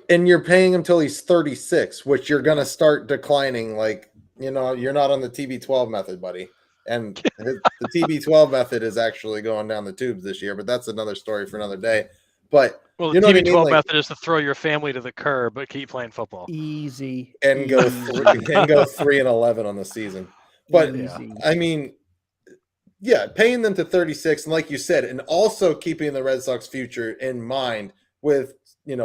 and you're paying him till he's 36, which you're gonna start declining. Like, you're not on the TB12 method, buddy. And the TB12 method is actually going down the tubes this year, but that's another story for another day. But the TB12 method is to throw your family to the curb, but keep playing football. Easy. And go 3-11 on the season. But I mean, paying them to 36, and like you said, and also keeping the Red Sox future in mind with,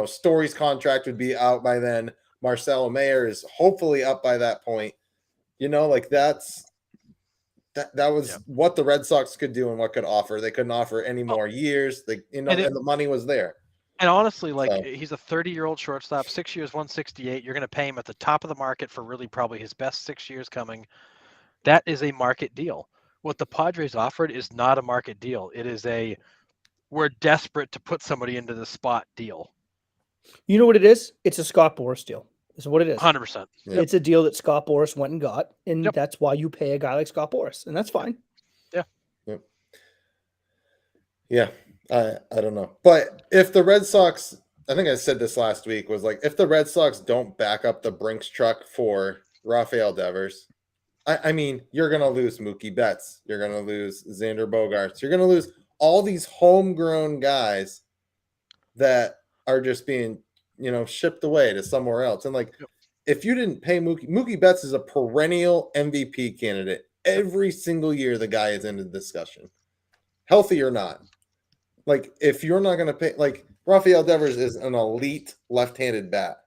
Story's contract would be out by then. Marcelo Mayer is hopefully up by that point. That was what the Red Sox could do and what could offer. They couldn't offer any more years. And the money was there. And honestly, he's a 30-year-old shortstop, 6 years, 168. You're going to pay him at the top of the market for really probably his best 6 years coming. That is a market deal. What the Padres offered is not a market deal. It is we're desperate to put somebody into the spot deal. You know what it is? It's a Scott Boras deal. That's what it is. 100%. Yep. It's a deal that Scott Boras went and got, and that's why you pay a guy like Scott Boras, and that's fine. Yeah. Yep. Yeah. I don't know. But if the Red Sox, I think I said this last week, was like, if the Red Sox don't back up the Brinks truck for Rafael Devers, I mean, you're going to lose Mookie Betts. You're going to lose Xander Bogaerts. You're going to lose all these homegrown guys that are just being, shipped away to somewhere else. And if you didn't pay Mookie Betts is a perennial MVP candidate. Every single year, the guy is in the discussion, healthy or not. If you're not going to pay, Rafael Devers is an elite left-handed bat.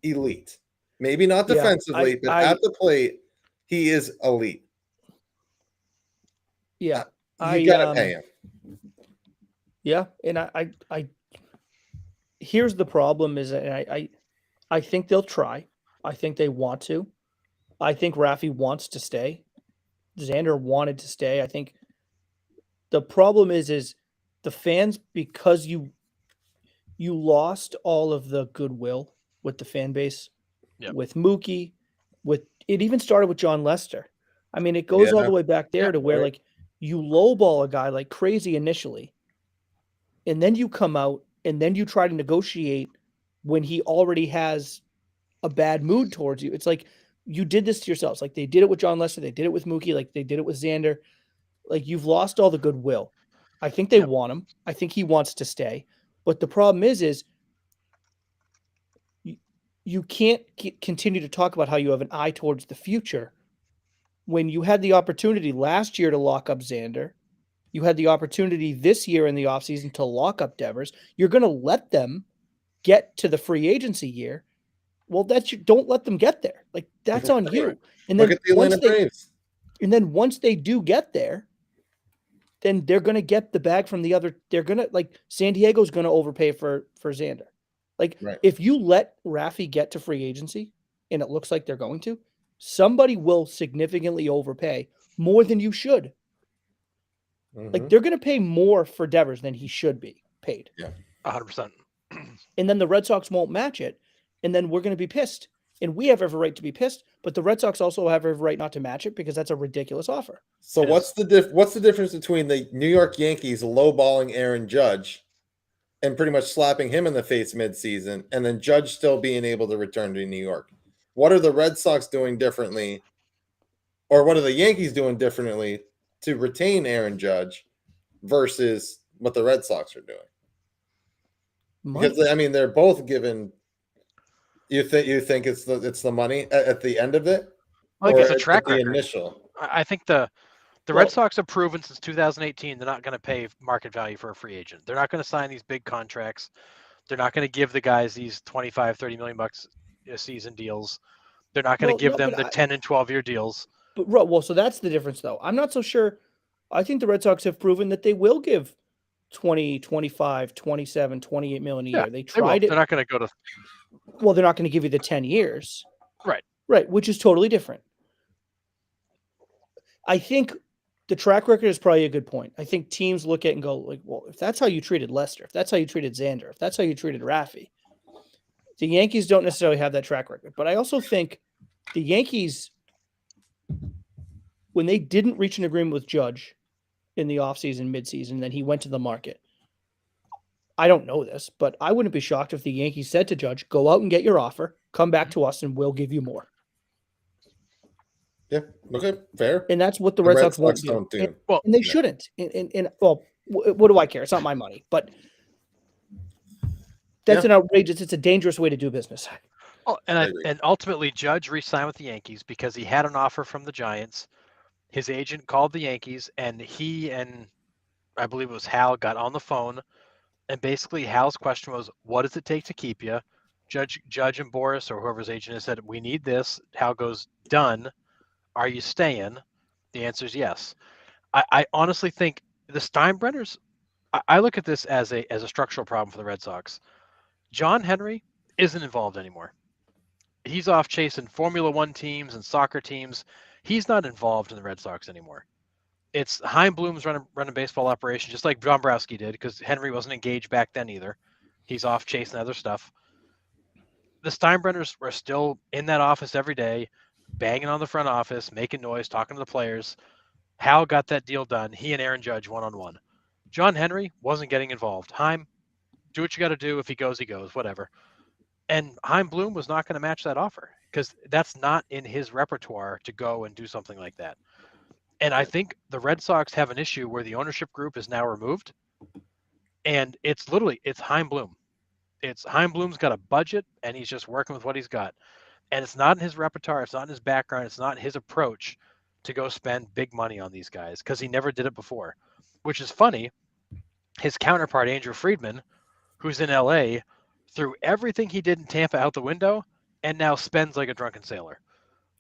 Elite. Maybe not defensively, but at the plate, he is elite. Yeah. You got to pay him. Yeah. And I here's the problem is I think they'll try. I think they want to. I think Rafi wants to stay. Xander wanted to stay. I think the problem is the fans, because you lost all of the goodwill with the fan base, with Mookie, it even started with John Lester. I mean, it goes all the way back there to where you lowball a guy like crazy initially, and then you come out and then you try to negotiate when he already has a bad mood towards you. It's like you did this to yourselves. Like they did it with John Lester, they did it with Mookie, like they did it with Xander. Like you've lost all the goodwill. I think they want him. I think he wants to stay. But the problem is you can't continue to talk about how you have an eye towards the future when you had the opportunity last year to lock up Xander You had the opportunity this year in the offseason to lock up Devers. You're going to let them get to the free agency year. Well, don't let them get there. Like, that's on you. And Look then at the Atlanta Braves. once they do get there, then they're going to get the bag from the other. They're going to, like, San Diego's going to overpay for Xander. Like, Right. if you let Rafi get to free agency, and it looks like they're going to, somebody will significantly overpay more than you should. Like, they're going to pay more for Devers than he should be paid. Yeah. 100%. And then the Red Sox won't match it. And then we're going to be pissed. And we have every right to be pissed, but the Red Sox also have every right not to match it because that's a ridiculous offer. So what's the difference between the New York Yankees lowballing Aaron Judge and pretty much slapping him in the face midseason, and then Judge still being able to return to New York? What are the Red Sox doing differently, or what are the Yankees doing differently to retain Aaron Judge versus what the Red Sox are doing? Because I mean, they're both given. You think it's the money at the end of it? Like, it's a track the record. Initial. I think the Red Sox have proven since 2018 they're not going to pay market value for a free agent. They're not going to sign these big contracts. They're not going to give the guys these 25, 30 million bucks a season deals. They're not going to give them the 10 and 12-year deals. But so that's the difference, though. I'm not so sure. I think the Red Sox have proven that they will give 20, 25, 27, 28 million a year. They tried it. They're not going to go to. Well, they're not going to give you the 10 years. Right. Right, which is totally different. I think the track record is probably a good point. I think teams look at it and go, like, well, if that's how you treated Lester, if that's how you treated Xander, if that's how you treated Rafi, the Yankees don't necessarily have that track record. But I also think the Yankees, when they didn't reach an agreement with Judge in the offseason, midseason, then he went to the market. I don't know this, but I wouldn't be shocked if the Yankees said to Judge, go out and get your offer, come back to us, and we'll give you more. Yeah. Okay. Fair. And that's what the Red Sox won't do. And they shouldn't. And what do I care? It's not my money. But that's an outrageous. It's a dangerous way to do business. Oh, and ultimately, Judge re-signed with the Yankees because he had an offer from the Giants. His agent called the Yankees, and he and I believe it was Hal got on the phone. And basically, Hal's question was, what does it take to keep you? Judge and Boris, or whoever's agent has said, we need this. Hal goes, done. Are you staying? The answer is yes. I honestly think the Steinbrenners, I look at this as a structural problem for the Red Sox. John Henry isn't involved anymore. He's off chasing Formula One teams and soccer teams. He's not involved in the Red Sox anymore. It's Chaim Bloom's running baseball operation, just like Dombrowski did, because Henry wasn't engaged back then either. He's off chasing other stuff. The Steinbrenners are still in that office every day, banging on the front office, making noise, talking to the players. Hal got that deal done. He and Aaron Judge one-on-one. John Henry wasn't getting involved. Chaim, do what you got to do. If he goes, whatever. And Chaim Bloom was not going to match that offer because that's not in his repertoire to go and do something like that. And I think the Red Sox have an issue where the ownership group is now removed. And it's Chaim Bloom. It's Chaim Bloom's got a budget and he's just working with what he's got. And it's not in his repertoire. It's not in his background. It's not his approach to go spend big money on these guys because he never did it before, which is funny. His counterpart, Andrew Friedman, who's in LA, threw everything he did in Tampa out the window and now spends like a drunken sailor.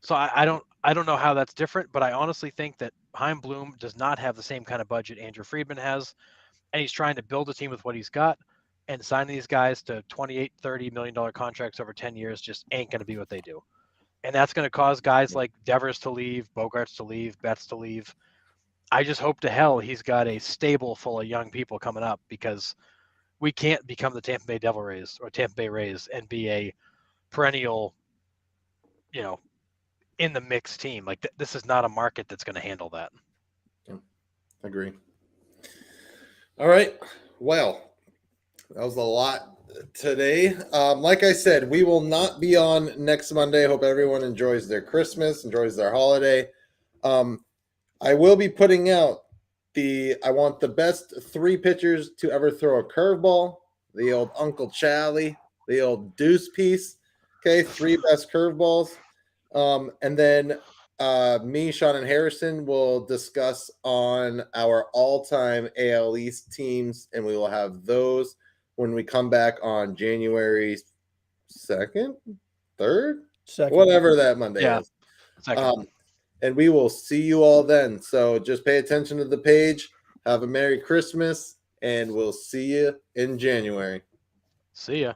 So I don't know how that's different, but I honestly think that Chaim Bloom does not have the same kind of budget Andrew Friedman has, and he's trying to build a team with what he's got, and signing these guys to $28, $30 million contracts over 10 years just ain't going to be what they do. And that's going to cause guys like Devers to leave, Bogarts to leave, Betts to leave. I just hope to hell he's got a stable full of young people coming up because we can't become the Tampa Bay Devil Rays or Tampa Bay Rays and be a perennial, in the mix team. Like this is not a market that's going to handle that. Yeah, agree. All right. Well, that was a lot today. Like I said, we will not be on next Monday. Hope everyone enjoys their Christmas, enjoys their holiday. I will be putting out I want the best 3 pitchers to ever throw a curveball, the old Uncle Charlie, the old deuce piece. Okay, 3 best curveballs. And then Me, Sean, and Harrison will discuss on our all-time AL East teams, and we will have those when we come back on January 2nd, 3rd, Second. whatever that Monday Yeah. is. Second. And we will see you all then. So just pay attention to the page. Have a Merry Christmas, and we'll see you in January. See ya.